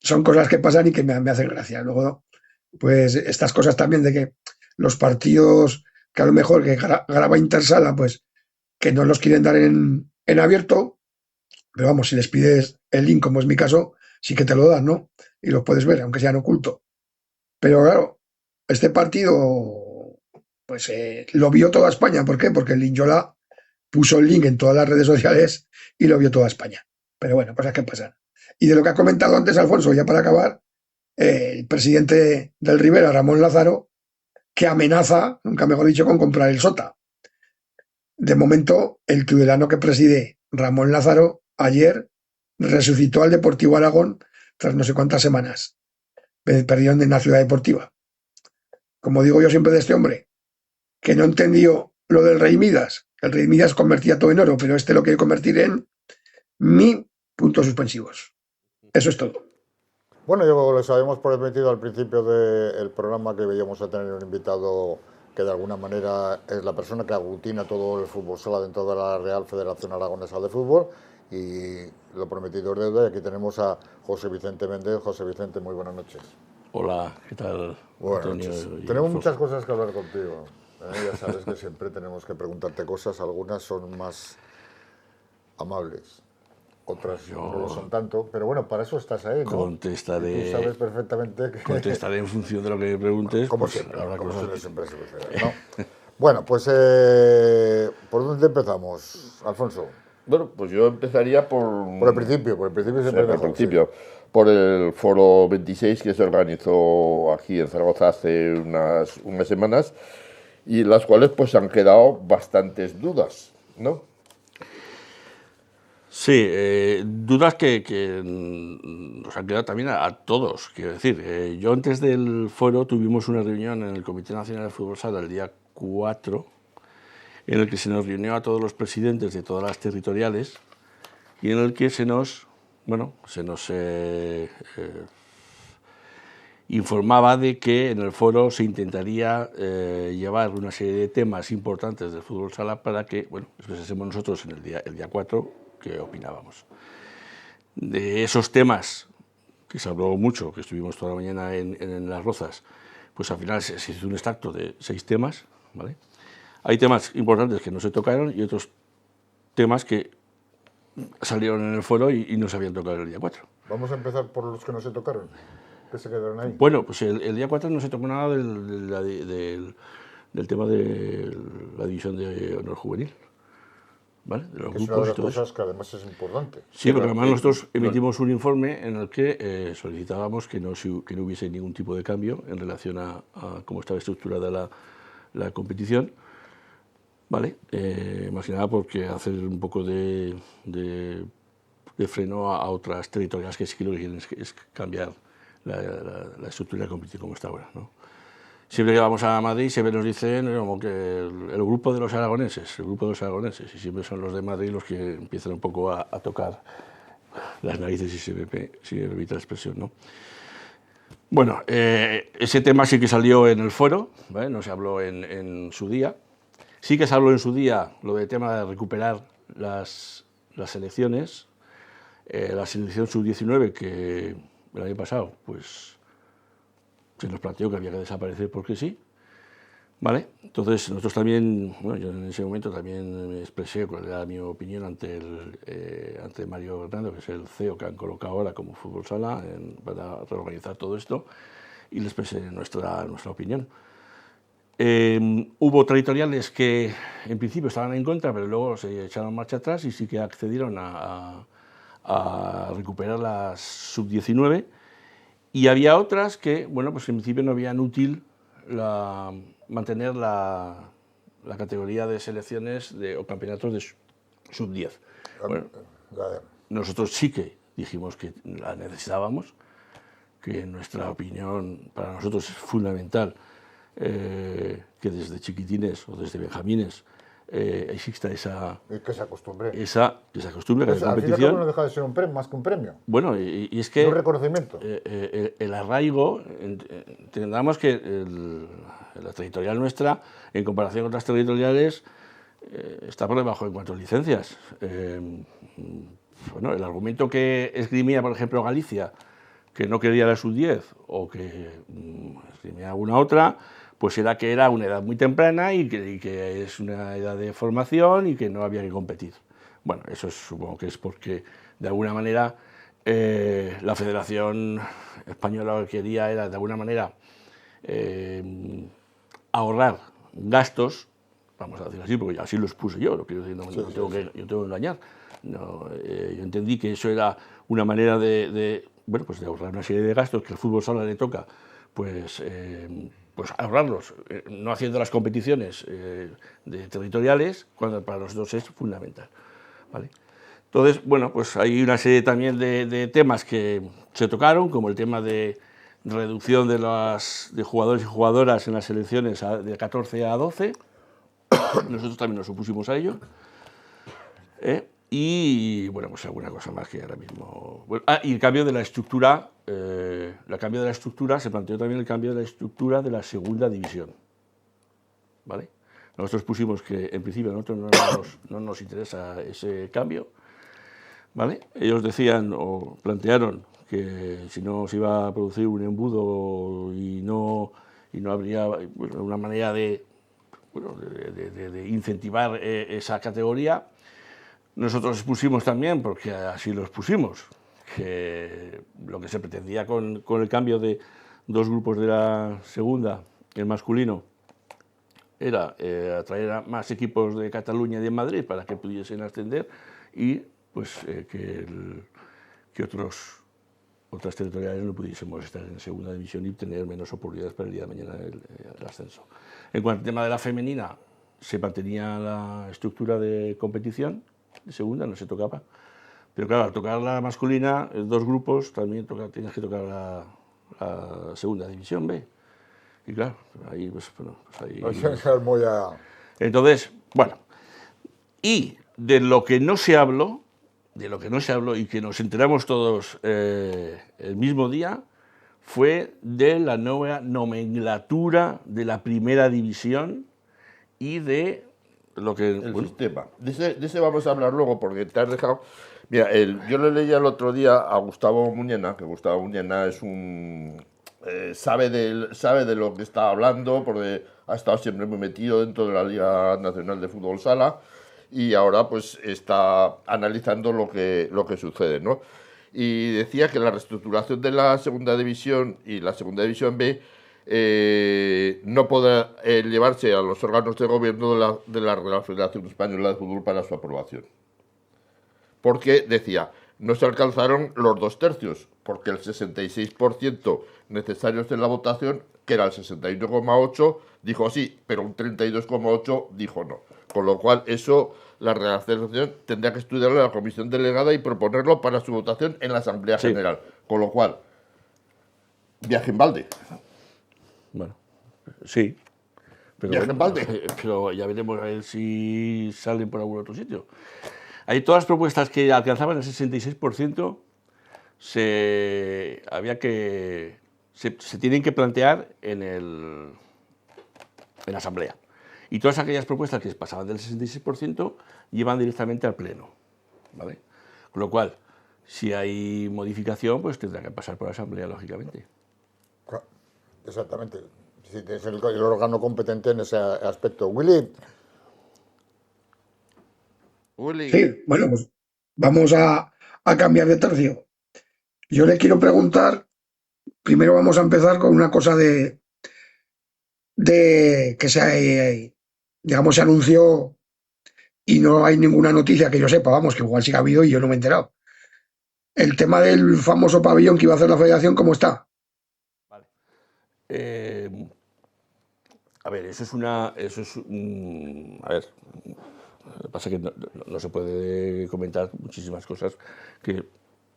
son cosas que pasan y que me hacen gracia. Luego, pues estas cosas también de que los partidos que a lo mejor que graba Intersala, pues que no los quieren dar en abierto, pero vamos, si les pides el link, como es mi caso, sí que te lo dan, ¿no? Y lo puedes ver, aunque sea en oculto. Pero claro, este partido, pues lo vio toda España. ¿Por qué? Porque el Linyola puso el link en todas las redes sociales y lo vio toda España. Pero bueno, cosas que pasan. Y de lo que ha comentado antes Alfonso, ya para acabar, el presidente del Rivera, Ramón Lázaro, que amenaza, nunca mejor dicho, con comprar el Sota. De momento, el tudelano que preside Ramón Lázaro ayer resucitó al Deportivo Aragón tras no sé cuántas semanas. Perdieron en la ciudad deportiva. Como digo yo siempre de este hombre, que no entendió lo del rey Midas. El rey Midas convertía todo en oro, pero este lo quiere convertir en puntos suspensivos. Eso es todo. Bueno, yo les habíamos prometido al principio del programa que íbamos a tener un invitado que de alguna manera es la persona que aglutina todo el fútbol sala dentro de la Real Federación Aragonesa de Fútbol, y lo prometido es deuda, y aquí tenemos a José Vicente Méndez. José Vicente, muy buenas noches. Hola, ¿qué tal? Buenas Antonio noches. y Tenemos Alfonso. muchas cosas que hablar contigo. Ya sabes que siempre tenemos que preguntarte cosas, algunas son más amables, otras no lo son tanto, pero bueno, para eso estás ahí, ¿no? Contestaré, Y tú sabes perfectamente que... contestaré en función de lo que me preguntes. Como pues, siempre, habrá como cosas siempre se sucede, ¿no? Bueno, pues ¿por dónde empezamos, Alfonso? Bueno, pues yo empezaría Por el principio siempre por es el mejor. principio, por el Foro 26 que se organizó aquí en Zaragoza hace unas semanas y en las cuales pues han quedado bastantes dudas, ¿no? Sí, dudas que nos han quedado también a todos. Quiero decir, yo antes del foro tuvimos una reunión en el Comité Nacional de Fútbol Sala el día 4, en el que se nos reunió a todos los presidentes de todas las territoriales y en el que se nos informaba de que en el foro se intentaría llevar una serie de temas importantes del fútbol sala para que, expresásemos nosotros en el día 4 qué opinábamos. De esos temas, que se habló mucho, que estuvimos toda la mañana en Las Rozas, pues al final se hizo un extracto de 6 temas, ¿vale? Hay temas importantes que no se tocaron y otros temas que salieron en el foro y no se habían tocado en el día 4. Vamos a empezar por los que no se tocaron, que se quedaron ahí. Bueno, pues el día 4 no se tocó nada del tema de la división de honor juvenil, ¿vale? De los Que es una grupos de y las todo eso. cosas que además es importante. Sí, porque además nosotros emitimos un informe en el que solicitábamos que no hubiese ningún tipo de cambio en relación a cómo estaba estructurada la competición, ¿vale? Más que nada porque hacer un poco de freno a otras territoriales que sí que lo que quieren es cambiar la estructura de la competición como está ahora, ¿no? Siempre que vamos a Madrid siempre nos dicen como que el grupo de los aragoneses, y siempre son los de Madrid los que empiezan un poco a tocar las narices, si me permite la expresión, ¿no? Bueno, ese tema sí que salió en el foro, ¿vale? No se habló en su día. Sí que se habló en su día lo del tema de recuperar las selecciones, la selección sub-19 que el año pasado pues se nos planteó que había que desaparecer porque sí, ¿vale? Entonces nosotros también, yo en ese momento también me expresé cuál era mi opinión ante Mario Hernando, que es el CEO que han colocado ahora como fútbol sala para reorganizar todo esto, y le expresé nuestra opinión. Hubo territoriales que en principio estaban en contra, pero luego se echaron marcha atrás y sí que accedieron a recuperar las sub-19, y había otras que, pues en principio no veían útil mantener la categoría de selecciones o campeonatos de sub-10. Bueno, nosotros sí que dijimos que la necesitábamos, que en nuestra opinión para nosotros es fundamental que desde chiquitines o desde benjamines exista esa... Que se acostumbre. Que competición. Al final no deja de ser un premio, más que un premio. Bueno, y es que... Un reconocimiento. El arraigo, entendamos que la territorial nuestra, en comparación con otras territoriales, está por debajo en cuanto a licencias. El argumento que esgrimía, por ejemplo, Galicia, que no quería la sub-10, o que esgrimía alguna otra, pues era que era una edad muy temprana y que es una edad de formación y que no había que competir. Bueno, eso supongo que es porque, de alguna manera, la Federación Española lo que quería era, de alguna manera, ahorrar gastos, vamos a decirlo así, porque así los puse yo, yo tengo que engañar. No, yo entendí que eso era una manera de ahorrar una serie de gastos que al fútbol sala le toca, pues ahorrarlos, no haciendo las competiciones territoriales, cuando para nosotros es fundamental, ¿vale? Entonces, pues hay una serie también de temas que se tocaron, como el tema de reducción de jugadores y jugadoras en las selecciones de 14 a 12. Nosotros también nos opusimos a ello. Y, pues alguna cosa más que ahora mismo... y el cambio de la estructura, se planteó también el cambio de la estructura de la segunda división, ¿vale? Nosotros pusimos que, en principio, a nosotros no nos interesa ese cambio, ¿vale? Ellos decían o plantearon que si no se iba a producir un embudo y no habría una manera de incentivar esa categoría. Nosotros expusimos también, porque así lo expusimos, que lo que se pretendía con el cambio de 2 grupos de la segunda, el masculino, era atraer a más equipos de Cataluña y de Madrid para que pudiesen ascender y pues que otras territoriales no pudiésemos estar en segunda división y tener menos oportunidades para el día de mañana el ascenso. En cuanto al tema de la femenina, se mantenía la estructura de competición, de segunda no se tocaba, pero claro, al tocar la masculina, 2 grupos, también tenías que tocar la segunda división B. Y claro, ahí pues, bueno, pues ahí... Entonces, bueno, y de lo que no se habló, y que nos enteramos todos el mismo día, fue de la nueva nomenclatura de la primera división y de lo que... El sistema. De ese vamos a hablar luego porque te has dejado... Mira, yo le leía el otro día a Gustavo Muñena, que Gustavo Muñena es un... sabe de lo que está hablando, porque ha estado siempre muy metido dentro de la Liga Nacional de Fútbol Sala y ahora pues está analizando lo que sucede, ¿no? Y decía que la reestructuración de la segunda división y la segunda división B no podrá llevarse a los órganos de gobierno de la Real Federación Española de Fútbol para su aprobación. Porque, decía, no se alcanzaron los 2/3, porque el 66% necesarios en la votación, que era el 61,8%, dijo sí, pero un 32,8% dijo no. Con lo cual, eso la Real Federación tendría que estudiarlo en la comisión delegada y proponerlo para su votación en la Asamblea General. Con lo cual, viaje en balde. Bueno, sí. Pero, viaje en balde. Pero ya veremos a ver si salen por algún otro sitio. Hay todas las propuestas que alcanzaban el 66%, se tienen que plantear en la Asamblea. Y todas aquellas propuestas que pasaban del 66% llevan directamente al Pleno, ¿vale? Con lo cual, si hay modificación, pues tendrá que pasar por la Asamblea, lógicamente. Exactamente. Si es el órgano competente en ese aspecto. Willy. Sí, bueno, pues vamos a cambiar de tercio. Yo le quiero preguntar, primero vamos a empezar con una cosa de que digamos, se anunció y no hay ninguna noticia que yo sepa, vamos, que igual sí que ha habido y yo no me he enterado. El tema del famoso pabellón que iba a hacer la federación, ¿cómo está? Vale. A ver, a ver, lo que pasa es que no se puede comentar muchísimas cosas que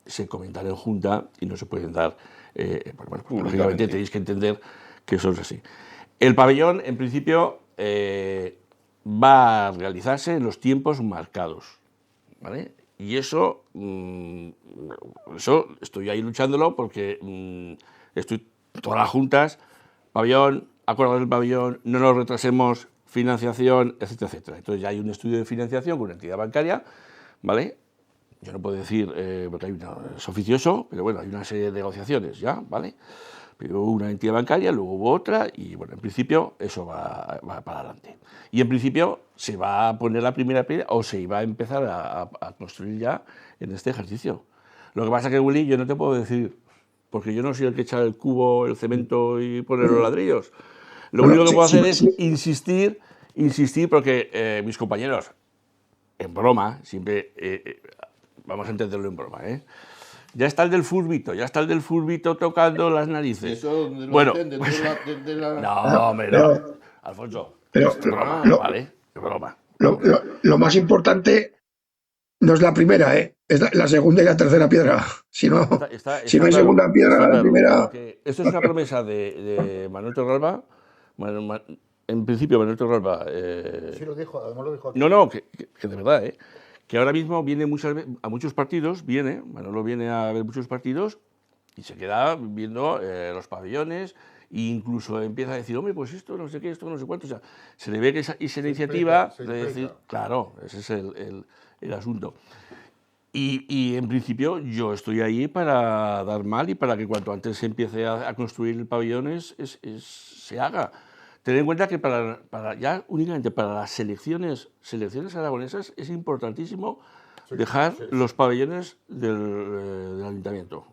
se comentan en Junta y no se pueden dar, bueno, pues, lógicamente tenéis que entender que eso es así. El pabellón, en principio, va a realizarse en los tiempos marcados, ¿vale? Y eso estoy ahí luchándolo porque estoy todas las juntas, pabellón, acuerdo del pabellón, no nos retrasemos, financiación, etcétera, etcétera. Entonces ya hay un estudio de financiación con una entidad bancaria, ¿vale? Yo no puedo decir, porque es oficioso, pero bueno, hay una serie de negociaciones ya, ¿vale? Pero hubo una entidad bancaria, luego hubo otra y bueno, en principio eso va para adelante. Y en principio se va a poner la primera piedra o se va a empezar a construir ya en este ejercicio. Lo que pasa es que, Willy, yo no te puedo decir, porque yo no soy el que echa el cubo, el cemento y pone los ladrillos. Lo único que puedo hacer es insistir porque mis compañeros, en broma, siempre, vamos a entenderlo en broma, ya está el del furbito tocando las narices. ¿Y eso dónde lo bueno, entienden? No, hombre, no. Alfonso, Pero es broma, ¿vale? Es broma. Lo más importante no es la primera, es la segunda y la tercera piedra. Si no, si no hay claro, segunda piedra, la primera... Esto es una promesa de Manuel Torralba. En principio, Manuel Torralba... Sí, lo dijo, además lo dijo aquí. No, que de verdad, que ahora mismo viene a muchos partidos, Manolo viene a ver muchos partidos y se queda viendo los pabellones e incluso empieza a decir, hombre, pues esto no sé qué, esto no sé cuánto. O sea, se le ve que esa iniciativa de decir, claro, ese es el asunto. Y en principio yo estoy ahí para dar mal y para que cuanto antes se empiece a construir pabellones se haga. Ten en cuenta que ya únicamente para las selecciones aragonesas es importantísimo dejar los pabellones del ayuntamiento.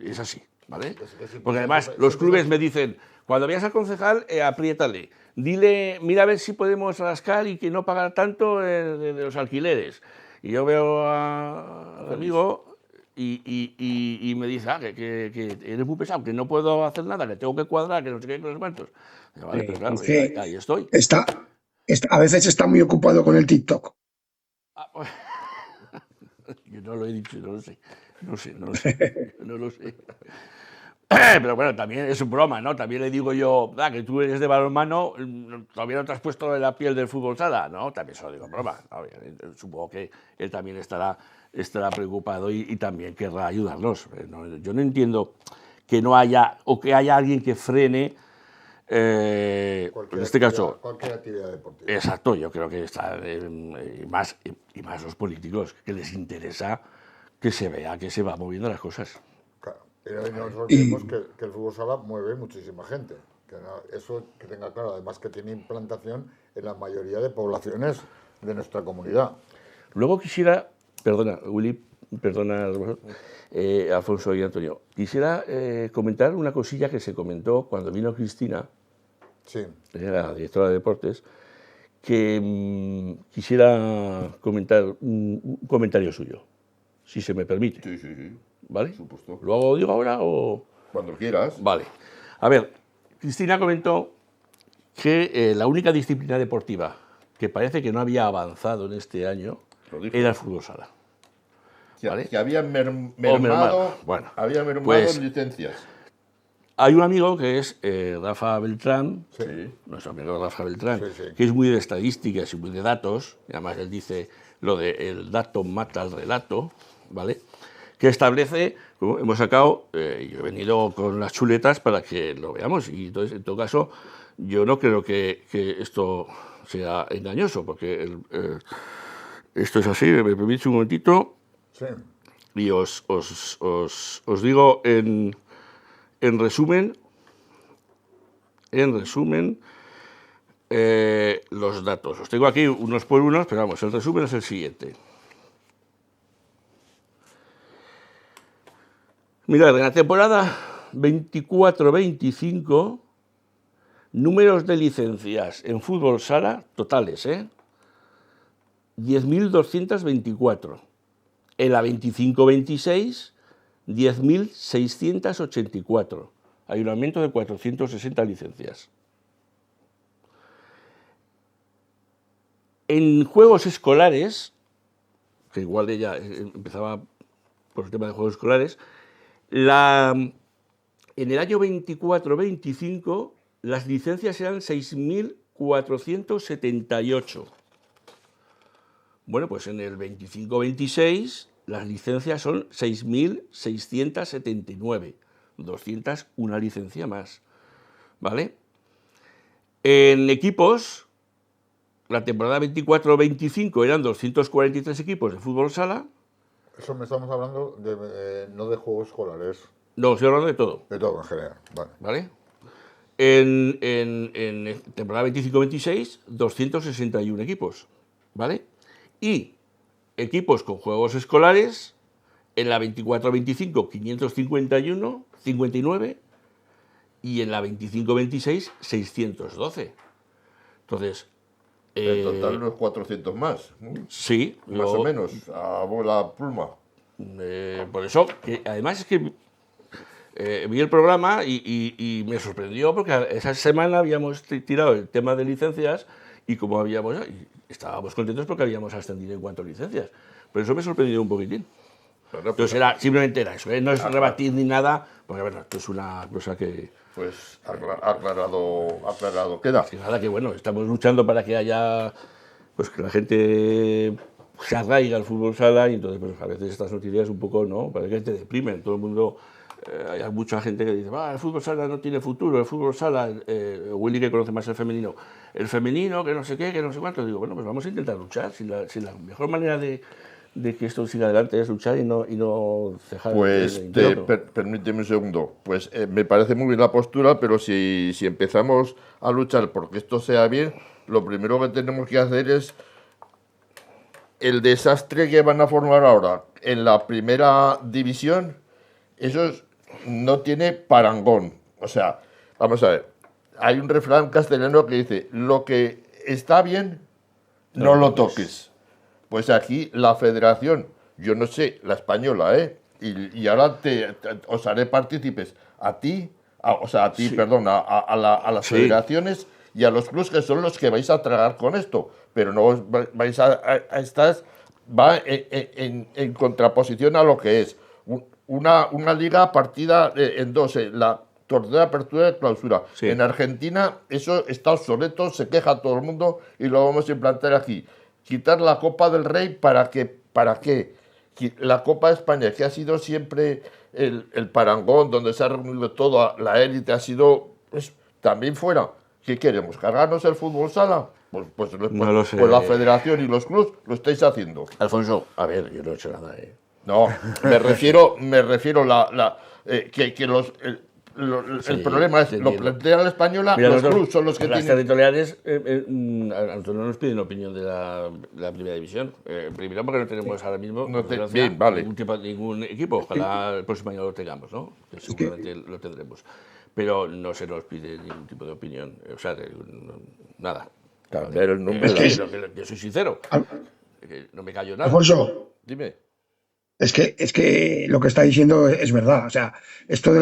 Es así. ¿vale? imposible. Porque además los clubes me dicen, cuando veas al concejal, apriétale, dile, mira a ver si podemos rascar y que no pagar tanto de los alquileres. Y yo veo al amigo y me dice, que eres muy pesado, que no puedo hacer nada, que tengo que cuadrar, que no sé qué, no sé cuántos. Digo, vale, pero claro, Es que ahí estoy. a veces está muy ocupado con el TikTok. Ah, pues, yo no lo he dicho, no lo sé. No lo sé. Pero bueno, también es broma, ¿no? También le digo yo, que tú eres de balonmano, todavía no te has puesto en la piel del fútbol sala, ¿no? También se lo digo en broma. Supongo que él también estará preocupado y también querrá ayudarnos. Yo no entiendo que no haya, o que haya alguien que frene, en este caso... Cualquier actividad deportiva. Exacto, yo creo que está, y más los políticos, que les interesa que se vea que se va moviendo las cosas. Claro. Pero no nos olvidemos que el fútbol sala mueve muchísima gente. Eso que tenga claro, además que tiene implantación en la mayoría de poblaciones de nuestra comunidad. Luego quisiera, perdona, Willy, perdona, Alfonso y Antonio, quisiera comentar una cosilla que se comentó cuando vino Cristina, Sí. la directora de deportes, que quisiera comentar un comentario suyo, si se me permite. Sí. ¿Vale? Por supuesto. ¿Lo digo ahora o...? Cuando quieras. Vale. A ver, Cristina comentó que la única disciplina deportiva que parece que no había avanzado en este año era el fútbol sala. ¿Vale? Que había mermado. mermado, Bueno, había mermado pues, licencias. Hay un amigo que es Rafa Beltrán, Sí. nuestro amigo Rafa Beltrán, Sí. que es muy de estadísticas y muy de datos, y además él dice lo de el dato mata al relato, ¿vale? Que establece, como hemos sacado, yo he venido con las chuletas para que lo veamos, y entonces, en todo caso, yo no creo que esto sea engañoso, porque esto es así, me permite un momentito, Sí. y os digo en resumen, los datos. Os tengo aquí unos por unos, pero vamos, el resumen es el siguiente. Mirad, en la temporada 24-25, números de licencias en fútbol sala totales, 10.224. En la 25-26, 10.684. Hay un aumento de 460 licencias. En juegos escolares, que igual ella empezaba por el tema de juegos escolares, en el año 24-25 las licencias eran 6.478. Bueno, pues en el 25-26 las licencias son 6.679, 201 licencia más, ¿vale? En equipos, la temporada 24-25 eran 243 equipos de fútbol sala. Eso me estamos hablando no de juegos escolares. No, estoy hablando de todo. De todo en general. ¿Vale? En temporada 25-26, 261 equipos, ¿vale? Y equipos con juegos escolares, en la 24-25, 551, 59, y en la 25-26, 612. Entonces... En total unos 400 más, ¿no? Sí. Más o menos, a bola pluma. Por eso, que además es que vi el programa y me sorprendió porque esa semana habíamos tirado el tema de licencias y como estábamos contentos porque habíamos ascendido en cuanto a licencias. Pero eso me sorprendió un poquitín. Claro, Entonces simplemente era eso, no es rebatir ni nada, porque bueno, esto es una cosa que... Pues aclarado queda. Que nada, que bueno, estamos luchando para que haya, pues que la gente se arraiga al fútbol sala y entonces pues a veces estas noticias un poco, ¿no? Parece que te deprimen, todo el mundo... hay mucha gente que dice, el fútbol sala no tiene futuro, el fútbol sala, Willy que conoce más el femenino, que no sé qué, que no sé cuánto. Digo, bueno, pues vamos a intentar luchar. Si la mejor manera de que esto siga adelante es luchar y no cejar. Pues permíteme un segundo. Pues me parece muy bien la postura, pero si empezamos a luchar porque esto sea bien, lo primero que tenemos que hacer es el desastre que van a formar ahora en la primera división. Eso es no tiene parangón. O sea, vamos a ver, hay un refrán castellano que dice, lo que está bien, no lo toques. Pues aquí la federación, yo no sé, la española, y ahora os haré partícipes a ti, o sea, a ti, Sí. perdón, a las Sí. federaciones y a los clubes que son los que vais a tragar con esto, pero no os vais a estar, va en contraposición a lo que es una liga partida en dos, la torneo de apertura y clausura. Sí. En Argentina eso está obsoleto, se queja todo el mundo y lo vamos a implantar aquí. Quitar la Copa del Rey, ¿para qué? La Copa de España, que ha sido siempre el parangón donde se ha reunido toda la élite, ha sido pues, también fuera. ¿Qué queremos? ¿Cargarnos el fútbol sala? No lo sé. Pues la federación y los clubes lo estáis haciendo. Alfonso, a ver, yo no he hecho nada, No, me refiero que Sí, el problema es, te lo entiendo. plantea la española, Mira, los nosotros, clubes son los que las tienen... territoriales, a nosotros no nos piden opinión de la primera división. Primero porque no tenemos ahora mismo No por te- desgracia, bien, vale. ningún equipo. Ojalá el próximo año lo tengamos, ¿no? Que seguramente lo tendremos. Pero no se nos pide ningún tipo de opinión. O sea, nada. Cambiar el nombre. Yo soy sincero. Al- No me callo nada. Alfonso, Dime. es que lo que está diciendo es verdad. O sea, esto de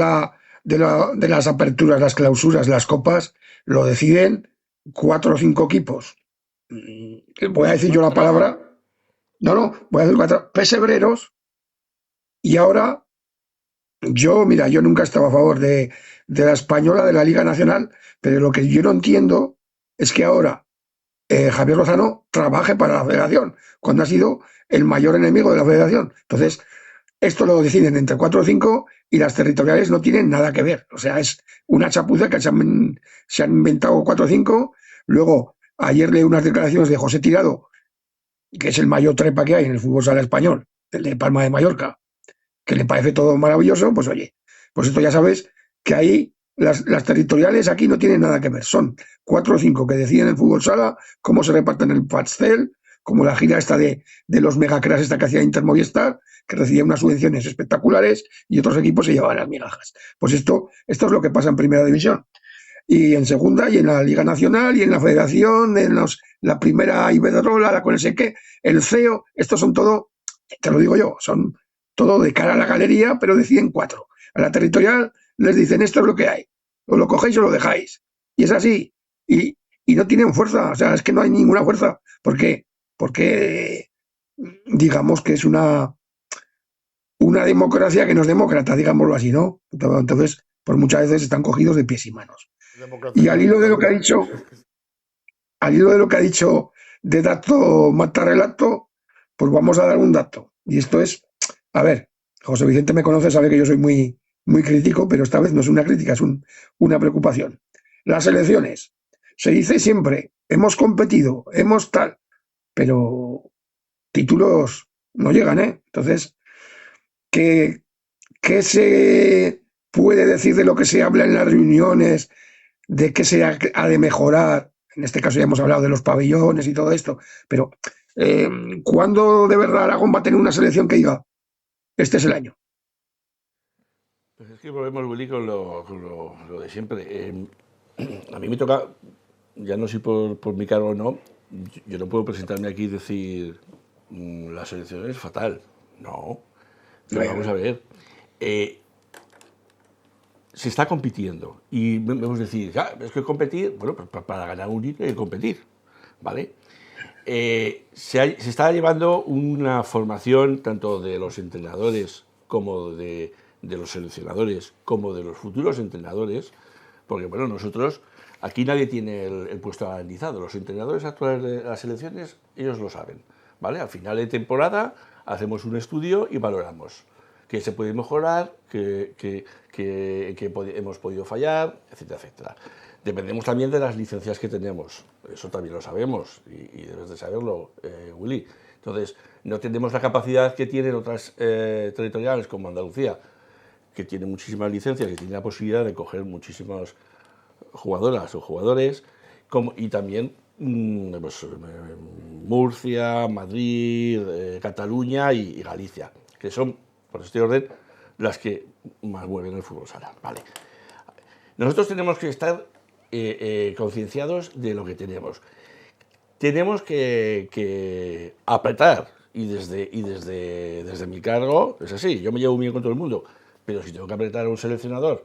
las aperturas, las clausuras, las copas, lo deciden 4 o 5 equipos. Voy a decir yo la palabra. No, voy a decir 4 pesebreros. Y ahora, mira, yo nunca estaba a favor de la española, de la Liga Nacional, pero lo que yo no entiendo es que ahora Javier Lozano trabaje para la federación, cuando ha sido el mayor enemigo de la federación. Entonces, esto lo deciden entre 4 o 5 y las territoriales no tienen nada que ver. O sea, es una chapuza que se han inventado 4 o 5. Luego, ayer leí unas declaraciones de José Tirado, que es el mayor trepa que hay en el fútbol sala español, el de Palma de Mallorca, que le parece todo maravilloso. Pues oye, pues esto ya sabes que ahí las territoriales aquí no tienen nada que ver. Son 4 o 5 que deciden el fútbol sala, cómo se reparten el pastel, como la gira esta de los megacracks esta que hacía Intermovistar, que recibía unas subvenciones espectaculares y otros equipos se llevaban las migajas. Pues esto es lo que pasa en primera división. Y en segunda, y en la Liga Nacional, y en la Federación, la primera Iberdrola, la con el Seque, el CEO, estos son todo, te lo digo yo, son todo de cara a la galería, pero deciden 4. A la territorial les dicen esto es lo que hay, o lo cogéis o lo dejáis. Y es así. Y no tienen fuerza, o sea, es que no hay ninguna fuerza. ¿Por qué? Porque digamos que es una democracia que no es demócrata, digámoslo así, ¿no? Entonces, pues muchas veces están cogidos de pies y manos. Y al hilo de lo que ha dicho, de dato mata relato, pues vamos a dar un dato. Y esto es, a ver, José Vicente me conoce, sabe que yo soy muy, muy crítico, pero esta vez no es una crítica, es una preocupación. Las elecciones, se dice siempre, hemos competido, hemos tal, pero títulos no llegan, ¿eh? Entonces, ¿qué se puede decir de lo que se habla en las reuniones, de qué se ha de mejorar? En este caso ya hemos hablado de los pabellones y todo esto, pero ¿cuándo de verdad Aragón va a tener una selección que diga, este es el año? Pues es que volvemos, Willy, con lo de siempre. A mí me toca, ya no sé por mi cargo o no, yo no puedo presentarme aquí y decir la selección es fatal. No. Pero vamos a ver. Se está compitiendo y vamos a decir, es que competir, bueno, pues para ganar un hito hay que competir, ¿vale? Se está llevando una formación tanto de los entrenadores como de los seleccionadores, como de los futuros entrenadores, porque bueno, nosotros, aquí nadie tiene el puesto garantizado, los entrenadores actuales de las selecciones, ellos lo saben, ¿vale? Al final de temporada hacemos un estudio y valoramos qué se puede mejorar, qué hemos podido fallar, etcétera, etcétera. Dependemos también de las licencias que tenemos, eso también lo sabemos y debes de saberlo, Willy. Entonces, no tenemos la capacidad que tienen otras territoriales como Andalucía, que tiene muchísimas licencias, que tiene la posibilidad de coger muchísimas jugadoras o jugadores, y también pues, Murcia, Madrid, Cataluña y Galicia, que son, por este orden, las que más mueven el fútbol sala. Vale. Nosotros tenemos que estar concienciados de lo que tenemos. Tenemos que apretar, y desde mi cargo es así, yo me llevo bien con todo el mundo, pero si tengo que apretar a un seleccionador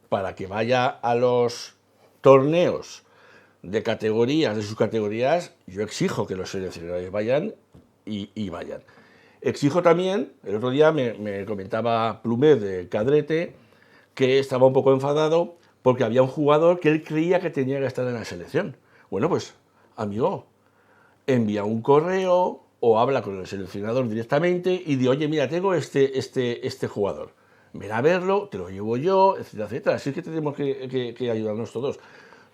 para que vaya a los torneos de categorías, de sus categorías, yo exijo que los seleccionadores vayan y vayan. Exijo también, el otro día me comentaba Plumet de Cadrete, que estaba un poco enfadado porque había un jugador que él creía que tenía que estar en la selección. Bueno, pues, amigo, envía un correo o habla con el seleccionador directamente y di, oye, mira, tengo este jugador. Ven a verlo, te lo llevo yo, etcétera, etcétera. Así que tenemos que ayudarnos todos.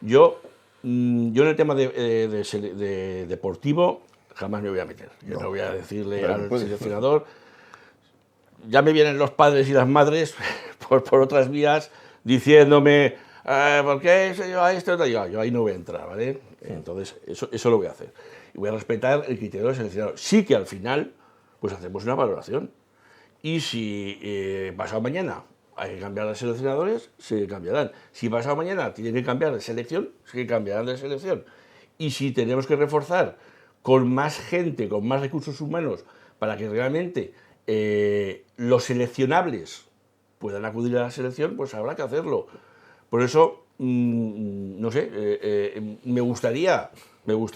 Yo en el tema de deportivo jamás me voy a meter. Yo no voy a decirle al seleccionador, ya me vienen los padres y las madres por otras vías diciéndome, ¿por qué yo a esto? Yo ahí no voy a entrar, ¿vale? Entonces, eso lo voy a hacer. Y voy a respetar el criterio del seleccionador. Sí que al final, pues hacemos una valoración. Y si pasado mañana hay que cambiar de seleccionadores, se cambiarán. Si pasado mañana tienen que cambiar de selección, se cambiarán de selección. Y si tenemos que reforzar con más gente, con más recursos humanos, para que realmente los seleccionables puedan acudir a la selección, pues habrá que hacerlo. Por eso, no sé, me gustaría, pero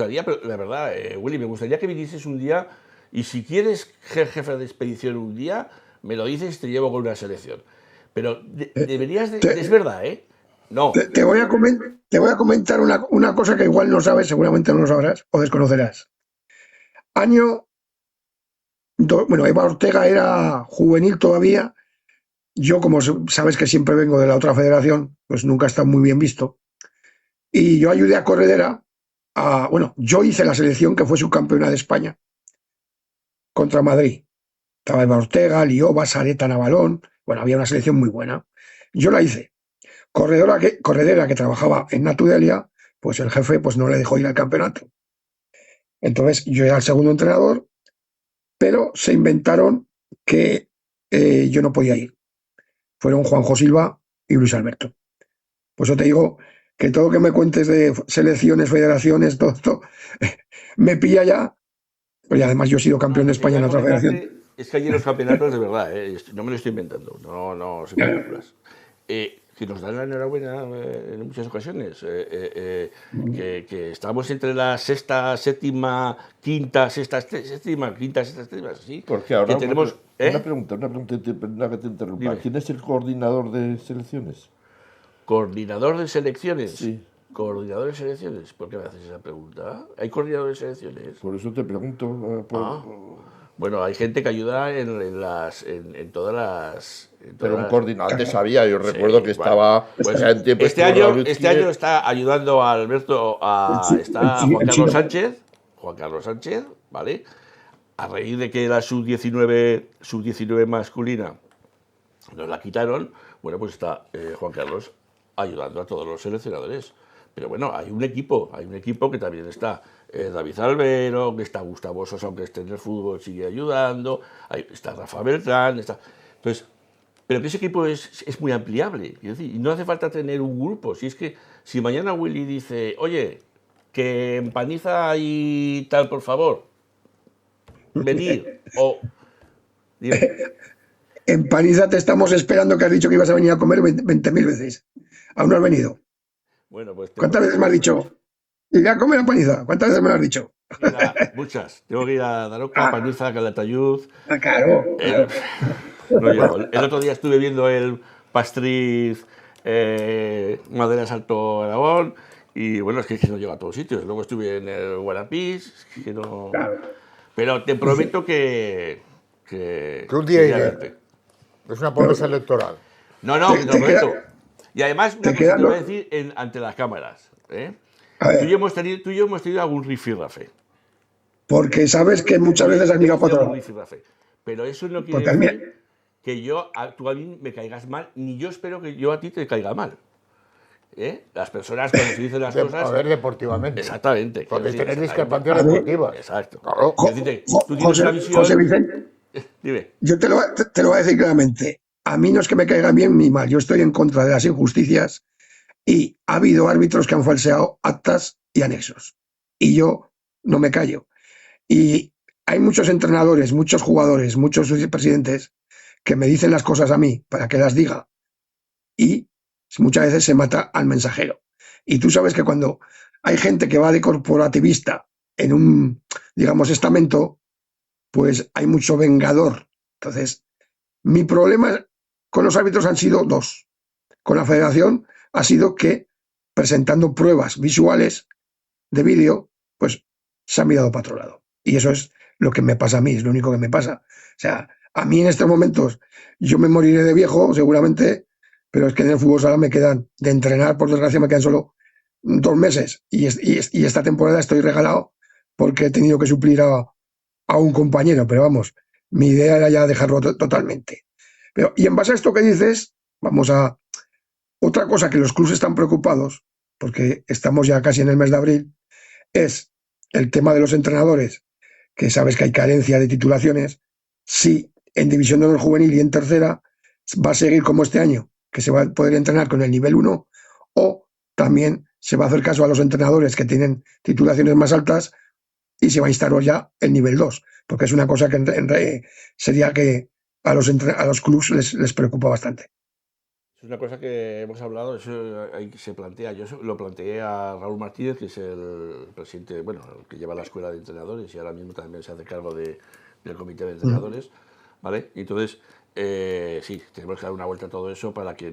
la verdad, Willy, me gustaría que vinieses un día y si quieres ser jefe de expedición un día, me lo dices y te llevo con una selección. Pero deberías de... Es verdad, ¿eh? No. Te voy a comentar una cosa que igual no sabes, seguramente no lo sabrás o desconocerás. Bueno, Eva Ortega era juvenil todavía. Yo, como sabes que siempre vengo de la otra federación, pues nunca está muy bien visto. Y yo ayudé a Corredera bueno, yo hice la selección que fue subcampeona de España contra Madrid. Estaba Eva Ortega, Lioba, Sareta, Navalón. Bueno, había una selección muy buena. Yo la hice. Corredera, que trabajaba en Natudelia, pues el jefe pues no le dejó ir al campeonato. Entonces yo era el segundo entrenador, pero se inventaron que yo no podía ir. Fueron Juanjo Silva y Luis Alberto. Pues yo te digo que todo lo que me cuentes de selecciones, federaciones, todo esto, me pilla ya. Pues además yo he sido campeón de España en otra federación. Es que allí los campeonatos, de verdad, no me lo estoy inventando, no se películas. Que nos dan la enhorabuena en muchas ocasiones, que estamos entre la sexta, séptima, quinta, sexta, séptima, ¿sí? Porque ahora que tenemos, una pregunta, perdona que te interrumpa. Dime. ¿Quién es el coordinador de selecciones? ¿Coordinador de selecciones? Sí. ¿Coordinador de selecciones? ¿Por qué me haces esa pregunta? ¿Hay coordinador de selecciones? Por eso te pregunto. Bueno, hay gente que ayuda en todas las... Pero un coordinador antes había, yo recuerdo que estaba... Pues en tiempo este año está ayudando a Alberto, está Juan Carlos Sánchez, ¿vale? A raíz de que la sub-19 masculina nos la quitaron, bueno, pues está Juan Carlos ayudando a todos los seleccionadores. Pero bueno, hay un equipo que también está David Albero, que está Gustavo Sosa, aunque esté en el fútbol, sigue ayudando, está Rafa Beltrán, Entonces, pero que ese equipo es muy ampliable, quiero decir, y no hace falta tener un grupo. Si es que, si mañana Willy dice, oye, que empaniza y tal, por favor, venir, o... Dime. En Paniza te estamos esperando, que has dicho que ibas a venir a comer 20.000 veces. Aún no has venido. Bueno, pues ¿Cuántas veces me has dicho? ¿Iré a comer a Paniza? ¿Cuántas veces me lo has dicho? Muchas. Tengo que ir a Daroca, Paniza, Calatayud. Claro. No llego. El otro día estuve viendo el Pastriz Maderas Alto Aragón y bueno, es que no llego a todos sitios. Luego estuve en el Guarapís, que no... Claro. Pero te prometo que un día iré. Es una promesa electoral. No, te lo prometo. Y además, una cosa te voy a decir ante las cámaras. Tú y yo hemos tenido algún rifirrafe. Porque sabes que muchas veces has mirado para otro lado. Pero eso no quiere decir que tú a mí me caigas mal, ni yo espero que yo a ti te caiga mal. Las personas cuando se dicen las cosas... A ver, deportivamente. Exactamente. Porque tener discrepancias deportivas. Exacto. Claro. Tú tienes una visión... José Vicente, Dime. yo te lo voy a decir claramente. a mí no es que me caigan bien ni mal, yo estoy en contra de las injusticias y ha habido árbitros que han falseado actas y anexos. Y yo no me callo. Y hay muchos entrenadores, muchos jugadores, muchos presidentes que me dicen las cosas a mí para que las diga y muchas veces se mata al mensajero. Y tú sabes que cuando hay gente que va de corporativista en un, digamos, estamento, pues hay mucho vengador. Entonces, mi problema con los árbitros han sido dos. Con la federación ha sido que, presentando pruebas visuales de vídeo, pues se ha mirado para otro lado. Y eso es lo que me pasa a mí, es lo único que me pasa. O sea, a mí en estos momentos, yo me moriré de viejo, seguramente, pero es que en el fútbol sala me quedan, de entrenar, por desgracia, me quedan solo 2 meses. Y esta temporada estoy regalado porque he tenido que suplir a un compañero, pero vamos, mi idea era ya dejarlo totalmente. Pero, y en base a esto que dices, vamos a... Otra cosa que los clubes están preocupados, porque estamos ya casi en el mes de abril, es el tema de los entrenadores, que sabes que hay carencia de titulaciones. Si en División de Honor Juvenil y en tercera va a seguir como este año, que se va a poder entrenar con el nivel 1, o también se va a hacer caso a los entrenadores que tienen titulaciones más altas y se va a instaurar ya el nivel 2, porque es una cosa que sería que a los clubes les preocupa bastante. Es una cosa que hemos hablado, eso ahí se plantea. Yo lo planteé a Raúl Martínez, que es el presidente, bueno, el que lleva la escuela de entrenadores y ahora mismo también se hace cargo del comité de entrenadores, ¿vale? Y entonces, sí, tenemos que dar una vuelta a todo eso para que que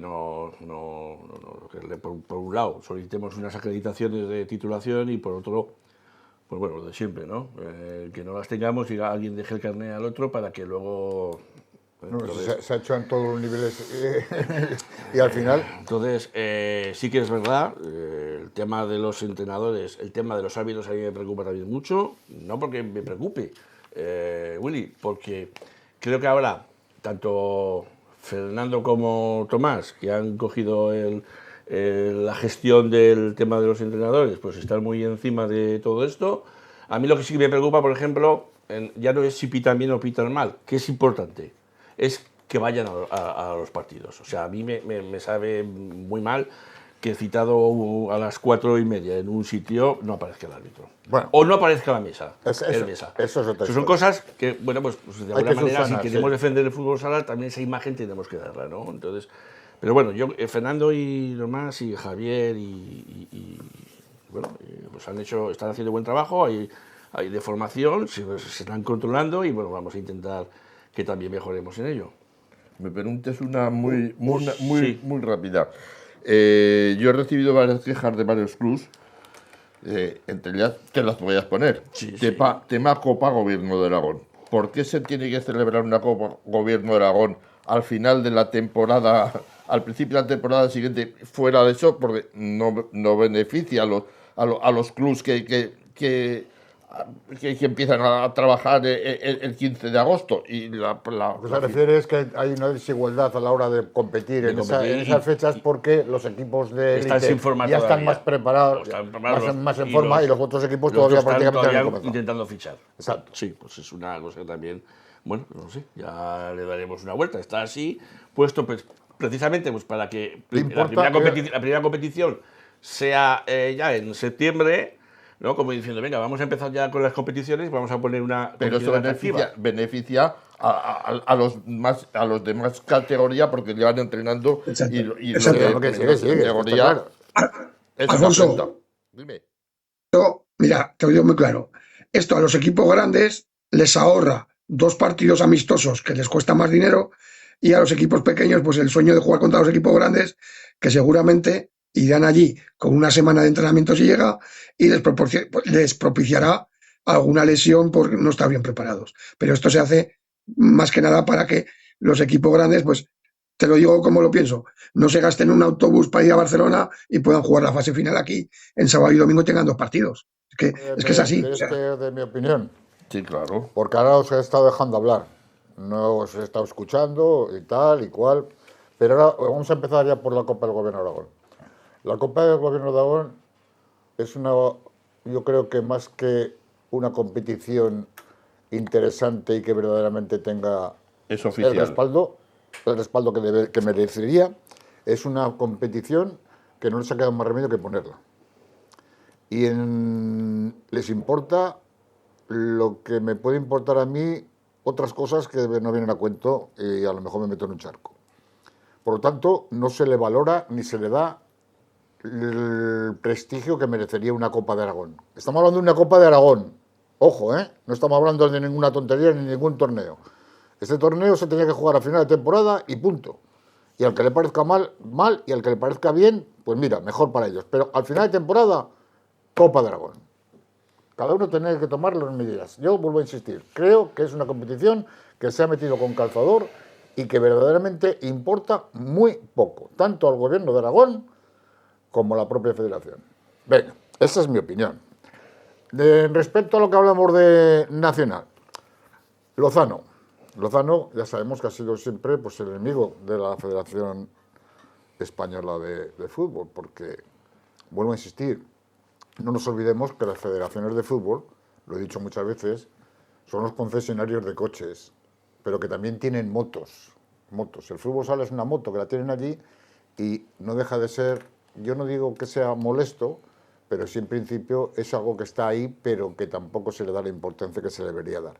por un lado solicitemos unas acreditaciones de titulación y por otro, pues bueno, lo de siempre, ¿no? Que no las tengamos y alguien deje el carné al otro para que luego... No, se ha hecho en todos los niveles y al final... Entonces, sí que es verdad, el tema de los entrenadores, el tema de los árbitros a mí me preocupa también mucho, no porque me preocupe, Willy, porque creo que ahora tanto Fernando como Tomás, que han cogido la gestión del tema de los entrenadores, pues están muy encima de todo esto. A mí lo que sí me preocupa, por ejemplo, ya no es si pitan bien o pitan mal, que es importante, es que vayan a los partidos. O sea, a mí me sabe muy mal que citado a las 4:30 en un sitio no aparezca el árbitro. Bueno, o no aparezca la mesa. Eso es otra Eso son cosas que, bueno, pues de alguna manera, subsanar, si queremos sí. defender el fútbol sala, también esa imagen tenemos que darla, ¿no? Entonces, pero bueno, yo, Fernando y Tomás y Javier bueno, pues están haciendo buen trabajo, hay de formación, se están controlando y bueno, vamos a intentar que también mejoremos en ello. Me preguntes una muy Sí. rápida. Yo he recibido varias quejas de varios clubs, entre ellas te las voy a poner. Sí, Tema Copa Gobierno de Aragón. ¿Por qué se tiene que celebrar una Copa Gobierno de Aragón al final de la temporada, al principio de la temporada siguiente, fuera de eso? Porque no beneficia a los clubs que empiezan a trabajar el 15 de agosto. Y Lo que se refiere es que hay una desigualdad a la hora de competir en esas fechas porque los equipos de están élite sin formar ya están todavía. más preparados, más en forma y los otros equipos todavía prácticamente no han comenzado. Intentando fichar. Exacto. Sí, pues es una cosa que también, bueno, no sé, ya le daremos una vuelta. Está así puesto pues, precisamente pues, para que la primera competición sea ya en septiembre, ¿no? Como diciendo, venga, vamos a empezar ya con las competiciones, vamos a poner una Pero eso competición beneficia a los de más categoría porque llevan entrenando y los de categoría Alfonso, Dime. mira, te lo digo muy claro. Esto a los equipos grandes les ahorra 2 partidos amistosos que les cuesta más dinero y a los equipos pequeños, pues el sueño de jugar contra los equipos grandes, que seguramente irán allí con una semana de entrenamiento si llega y les propiciará alguna lesión por no estar bien preparados. Pero esto se hace más que nada para que los equipos grandes, pues te lo digo como lo pienso, no se gasten un autobús para ir a Barcelona y puedan jugar la fase final aquí en sábado y domingo y tengan 2 partidos. Es que es así. De mi opinión. Sí, claro. Porque ahora os he estado dejando hablar. No os he estado escuchando y tal y cual. Pero ahora vamos a empezar ya por la Copa del Gobierno de Aragón. La Copa del Gobierno de Aragón es yo creo que más que una competición interesante y que verdaderamente tenga Es oficial. el respaldo, el respaldo que merecería. Es una competición que no les ha quedado más remedio que ponerla. Y les importa lo que me puede importar a mí, otras cosas que no vienen a cuento y a lo mejor me meto en un charco. Por lo tanto, no se le valora ni se le da el prestigio que merecería una Copa de Aragón. Estamos hablando de una Copa de Aragón. Ojo, ¿eh? No estamos hablando de ninguna tontería ni ningún torneo. Este torneo se tenía que jugar a final de temporada y punto. Y al que le parezca mal, mal, y al que le parezca bien, pues mira, mejor para ellos. Pero al final de temporada, Copa de Aragón. Cada uno tiene que tomar las medidas. Yo vuelvo a insistir, creo que es una competición que se ha metido con calzador y que verdaderamente importa muy poco, tanto al gobierno de Aragón como a la propia federación. Venga, esa es mi opinión. Respecto a lo que hablamos de Nacional, Lozano ya sabemos que ha sido siempre pues, el enemigo de la Federación Española de Fútbol, porque, vuelvo a insistir, no nos olvidemos que las federaciones de fútbol, lo he dicho muchas veces, son los concesionarios de coches, pero que también tienen motos. El fútbol sala es una moto que la tienen allí y no deja de ser, yo no digo que sea molesto, pero sí en principio es algo que está ahí, pero que tampoco se le da la importancia que se le debería dar.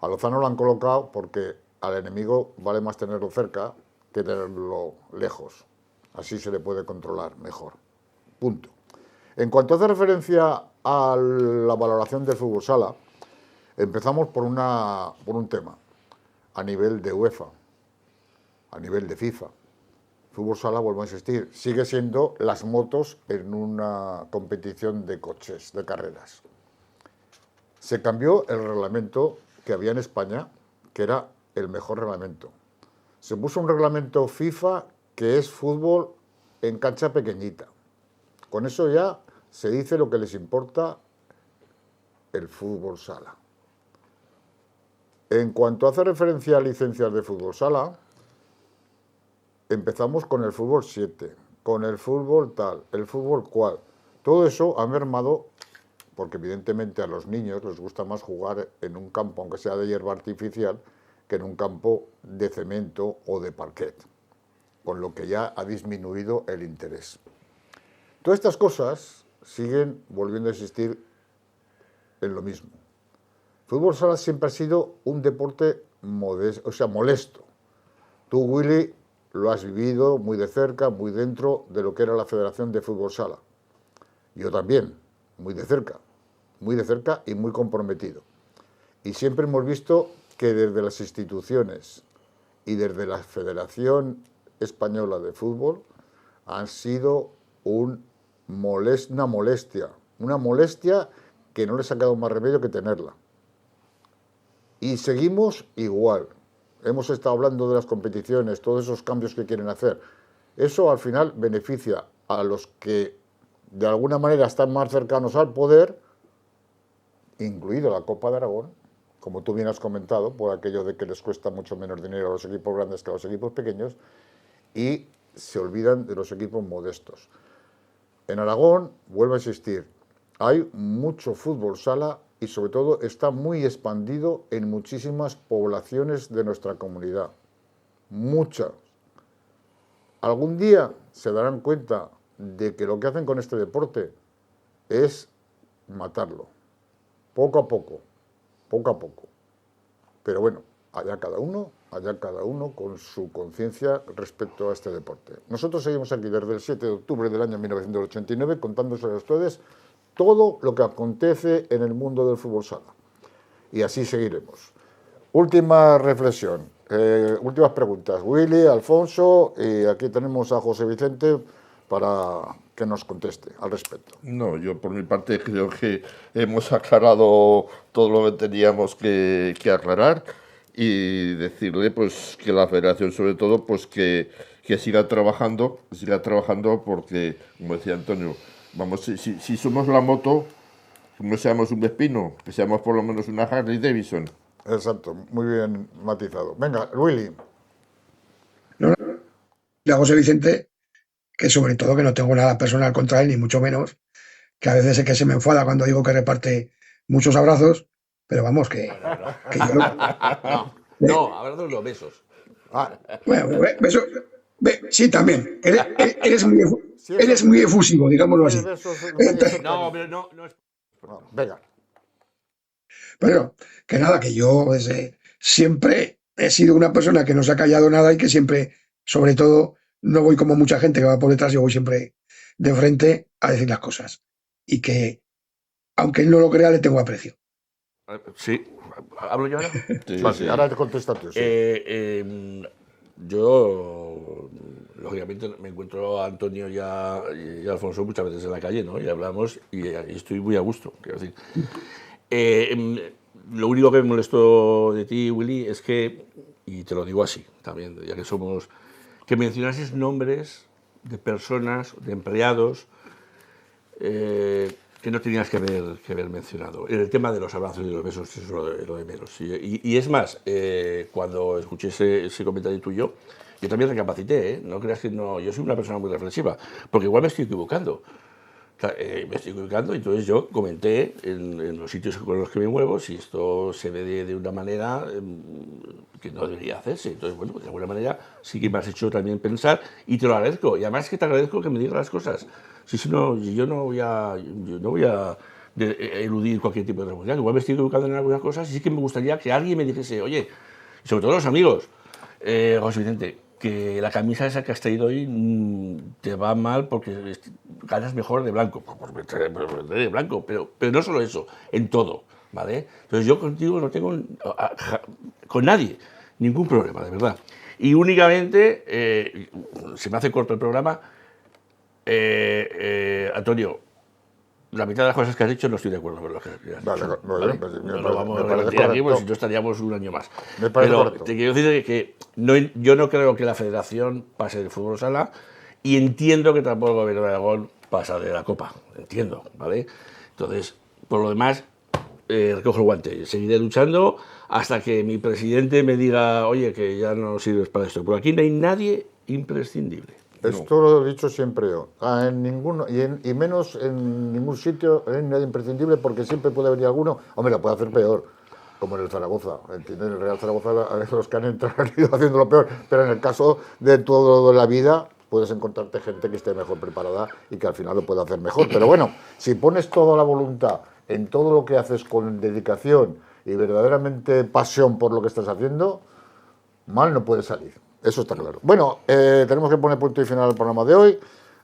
A Lozano lo han colocado porque al enemigo vale más tenerlo cerca que tenerlo lejos. Así se le puede controlar mejor. Punto. En cuanto hace referencia a la valoración del fútbol sala, empezamos por un tema a nivel de UEFA, a nivel de FIFA. Fútbol sala, vuelvo a insistir, sigue siendo las motos en una competición de coches, de carreras. Se cambió el reglamento que había en España, que era el mejor reglamento. Se puso un reglamento FIFA que es fútbol en cancha pequeñita. Con eso ya se dice lo que les importa el fútbol sala. En cuanto hace referencia a licencias de fútbol sala, empezamos con el fútbol 7, con el fútbol tal, el fútbol cual. Todo eso ha mermado, porque evidentemente a los niños les gusta más jugar en un campo, aunque sea de hierba artificial, que en un campo de cemento o de parquet, con lo que ya ha disminuido el interés. Todas estas cosas siguen volviendo a existir en lo mismo. Fútbol sala siempre ha sido un deporte molesto. Tú, Willy, lo has vivido muy de cerca, muy dentro de lo que era la Federación de Fútbol Sala. Yo también, muy de cerca y muy comprometido. Y siempre hemos visto que desde las instituciones y desde la Federación Española de Fútbol han sido una molestia que no les ha quedado más remedio que tenerla. Y seguimos igual. Hemos estado hablando de las competiciones, todos esos cambios que quieren hacer. Eso al final beneficia a los que de alguna manera están más cercanos al poder, incluido la Copa de Aragón, como tú bien has comentado, por aquello de que les cuesta mucho menos dinero a los equipos grandes que a los equipos pequeños, y se olvidan de los equipos modestos. En Aragón, vuelvo a insistir, hay mucho fútbol sala y sobre todo está muy expandido en muchísimas poblaciones de nuestra comunidad. Muchas. Algún día se darán cuenta de que lo que hacen con este deporte es matarlo. Poco a poco. Pero bueno, allá cada uno con su conciencia respecto a este deporte. Nosotros seguimos aquí desde el 7 de octubre del año 1989 contándoles a ustedes todo lo que acontece en el mundo del fútbol sala. Y así seguiremos. Última reflexión, últimas preguntas. Willy, Alfonso, y aquí tenemos a José Vicente para que nos conteste al respecto. No, yo por mi parte creo que hemos aclarado todo lo que teníamos que aclarar y decirle pues que la federación sobre todo pues que siga trabajando porque, como decía Antonio, vamos, si somos la moto, que no seamos un Vespino, que seamos por lo menos una Harley Davidson. Exacto, muy bien matizado. Venga, Willy. Le José Vicente, que sobre todo que no tengo nada personal contra él, ni mucho menos, que a veces es que se me enfada cuando digo que reparte muchos abrazos, pero vamos, que yo... No, abrazos los besos. Ah, Bueno, eso, sí, también. Eres muy, si eso, eres muy efusivo, digámoslo sí, así. eso es medio No, cercanía. pero no es... No, venga. Pero que nada, que yo siempre he sido una persona que no se ha callado nada y que siempre, sobre todo, no voy como mucha gente que va por detrás, yo voy siempre de frente a decir las cosas. Y que, aunque él no lo crea, le tengo aprecio. Sí, ¿hablo yo ahora? Sí, Vale, sí. ahora te contesta tú, sí. Yo, lógicamente, me encuentro a Antonio y a Alfonso muchas veces en la calle, ¿no? Y hablamos y estoy muy a gusto, quiero decir. Lo único que me molestó de ti, Willy, es que, y te lo digo así también, ya que somos, que mencionases nombres de personas, de empleados, que no tenías que haber mencionado. El tema de los abrazos y los besos es lo de menos. Y es más, cuando escuché ese comentario tuyo, yo también recapacité, ¿eh? No creas que no, yo soy una persona muy reflexiva, porque igual me estoy equivocando. Me estoy equivocando, entonces yo comenté en los sitios con los que me muevo si esto se ve de una manera que no debería hacerse. Entonces, bueno, pues de alguna manera sí que me has hecho también pensar y te lo agradezco. Y además que te agradezco que me digas las cosas. Si no, yo no voy a eludir cualquier tipo de responsabilidad. Igual me estoy equivocando en algunas cosas y sí que me gustaría que alguien me dijese, oye, y sobre todo los amigos, José Vicente, que la camisa esa que has traído hoy te va mal porque ganas mejor de blanco. Pues de blanco, pero no solo eso, en todo, ¿vale? Entonces yo contigo no tengo, con nadie, ningún problema, de verdad. Y únicamente, se me hace corto el programa, Antonio, la mitad de las cosas que has dicho no estoy de acuerdo con lo que has Vale, dicho, muy ¿vale? bien, pues No lo vamos me a parece repetir aquí, porque correcto. si no estaríamos un año más. Me parece Pero correcto. te quiero decir que yo no creo que la federación pase del fútbol sala y entiendo que tampoco el gobierno de Aragón pasa de la Copa, entiendo, ¿vale? Entonces, por lo demás, recojo el guante, seguiré luchando hasta que mi presidente me diga, oye, que ya no sirves para esto. Por aquí no hay nadie imprescindible. Esto lo he dicho siempre yo. En ninguno, y menos en ningún sitio es nada imprescindible porque siempre puede venir alguno. Hombre, lo puede hacer peor, como en el Zaragoza. ¿Entiendes? En el Real Zaragoza, a veces los que han entrado han ido haciéndolo peor. Pero en el caso de toda la vida, puedes encontrarte gente que esté mejor preparada y que al final lo pueda hacer mejor. Pero bueno, si pones toda la voluntad en todo lo que haces con dedicación y verdaderamente pasión por lo que estás haciendo, mal no puede salir. Eso está claro. Bueno, tenemos que poner punto y final al programa de hoy.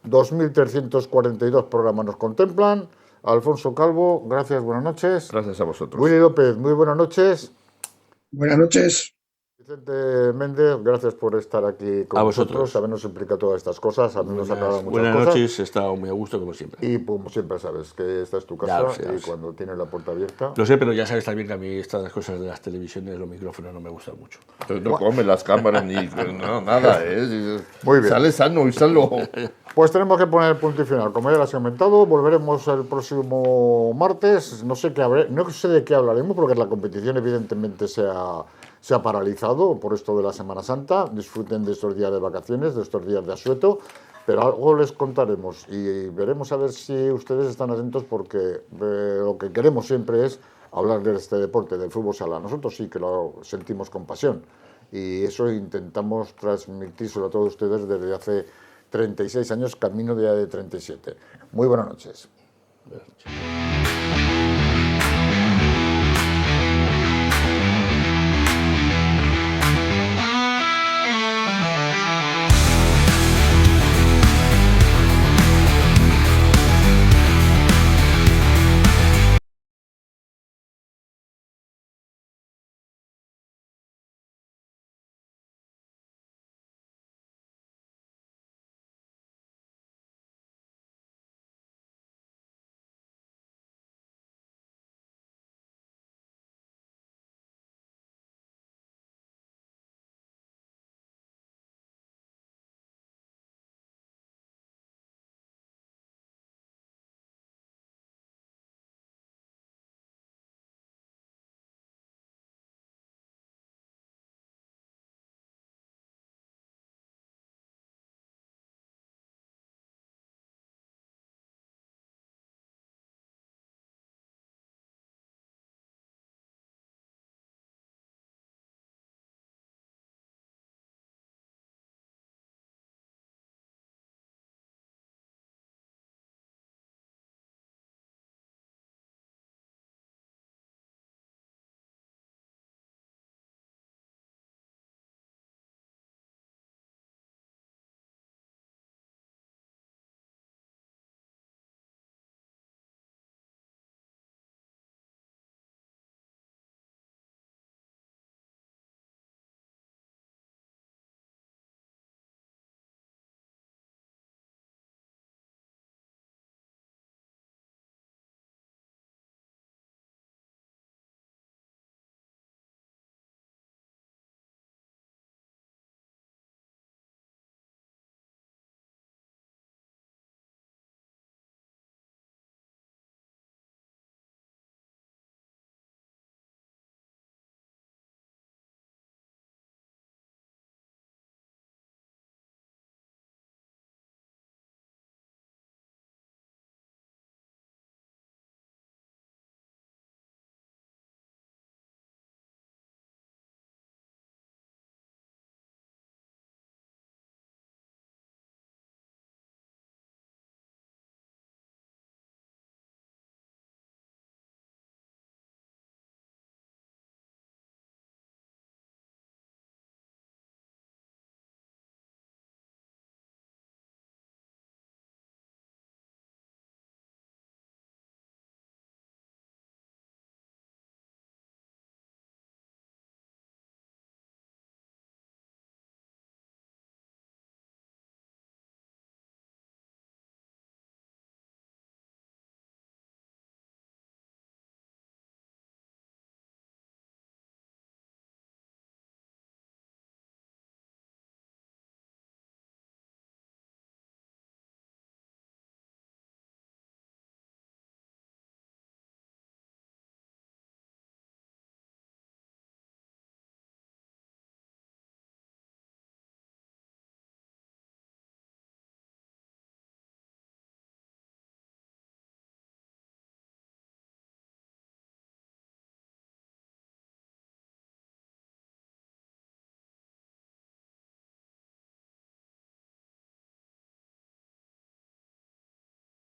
2.342 programas nos contemplan. Alfonso Calvo, gracias, buenas noches. Gracias a vosotros. Willy López, muy buenas noches. Buenas noches. Vicente Méndez, gracias por estar aquí con A nosotros, vosotros. habernos explicado todas estas cosas, habernos aclarado muchas Buenas cosas. noches, he estado muy a gusto como siempre. Y como siempre sabes que esta es tu Ya casa lo sé, ya y lo sé. cuando tienes la puerta abierta. Lo sé, pero ya sabes también que a mí estas cosas de las televisiones, los micrófonos no me gustan mucho. No come las cámaras ni no, nada, ¿eh? Muy bien. Sale sano y sano. Pues tenemos que poner punto y final. Como ya les he comentado, volveremos el próximo martes. No sé de qué hablaremos, porque la competición evidentemente se ha paralizado por esto de la Semana Santa. Disfruten de estos días de vacaciones, de estos días de asueto, pero algo les contaremos y veremos a ver si ustedes están atentos, porque lo que queremos siempre es hablar de este deporte, del fútbol sala. Nosotros sí que lo sentimos con pasión y eso intentamos transmitírselo a todos ustedes desde hace 36 años, camino ya de 37. Muy buenas noches. Buenas noches.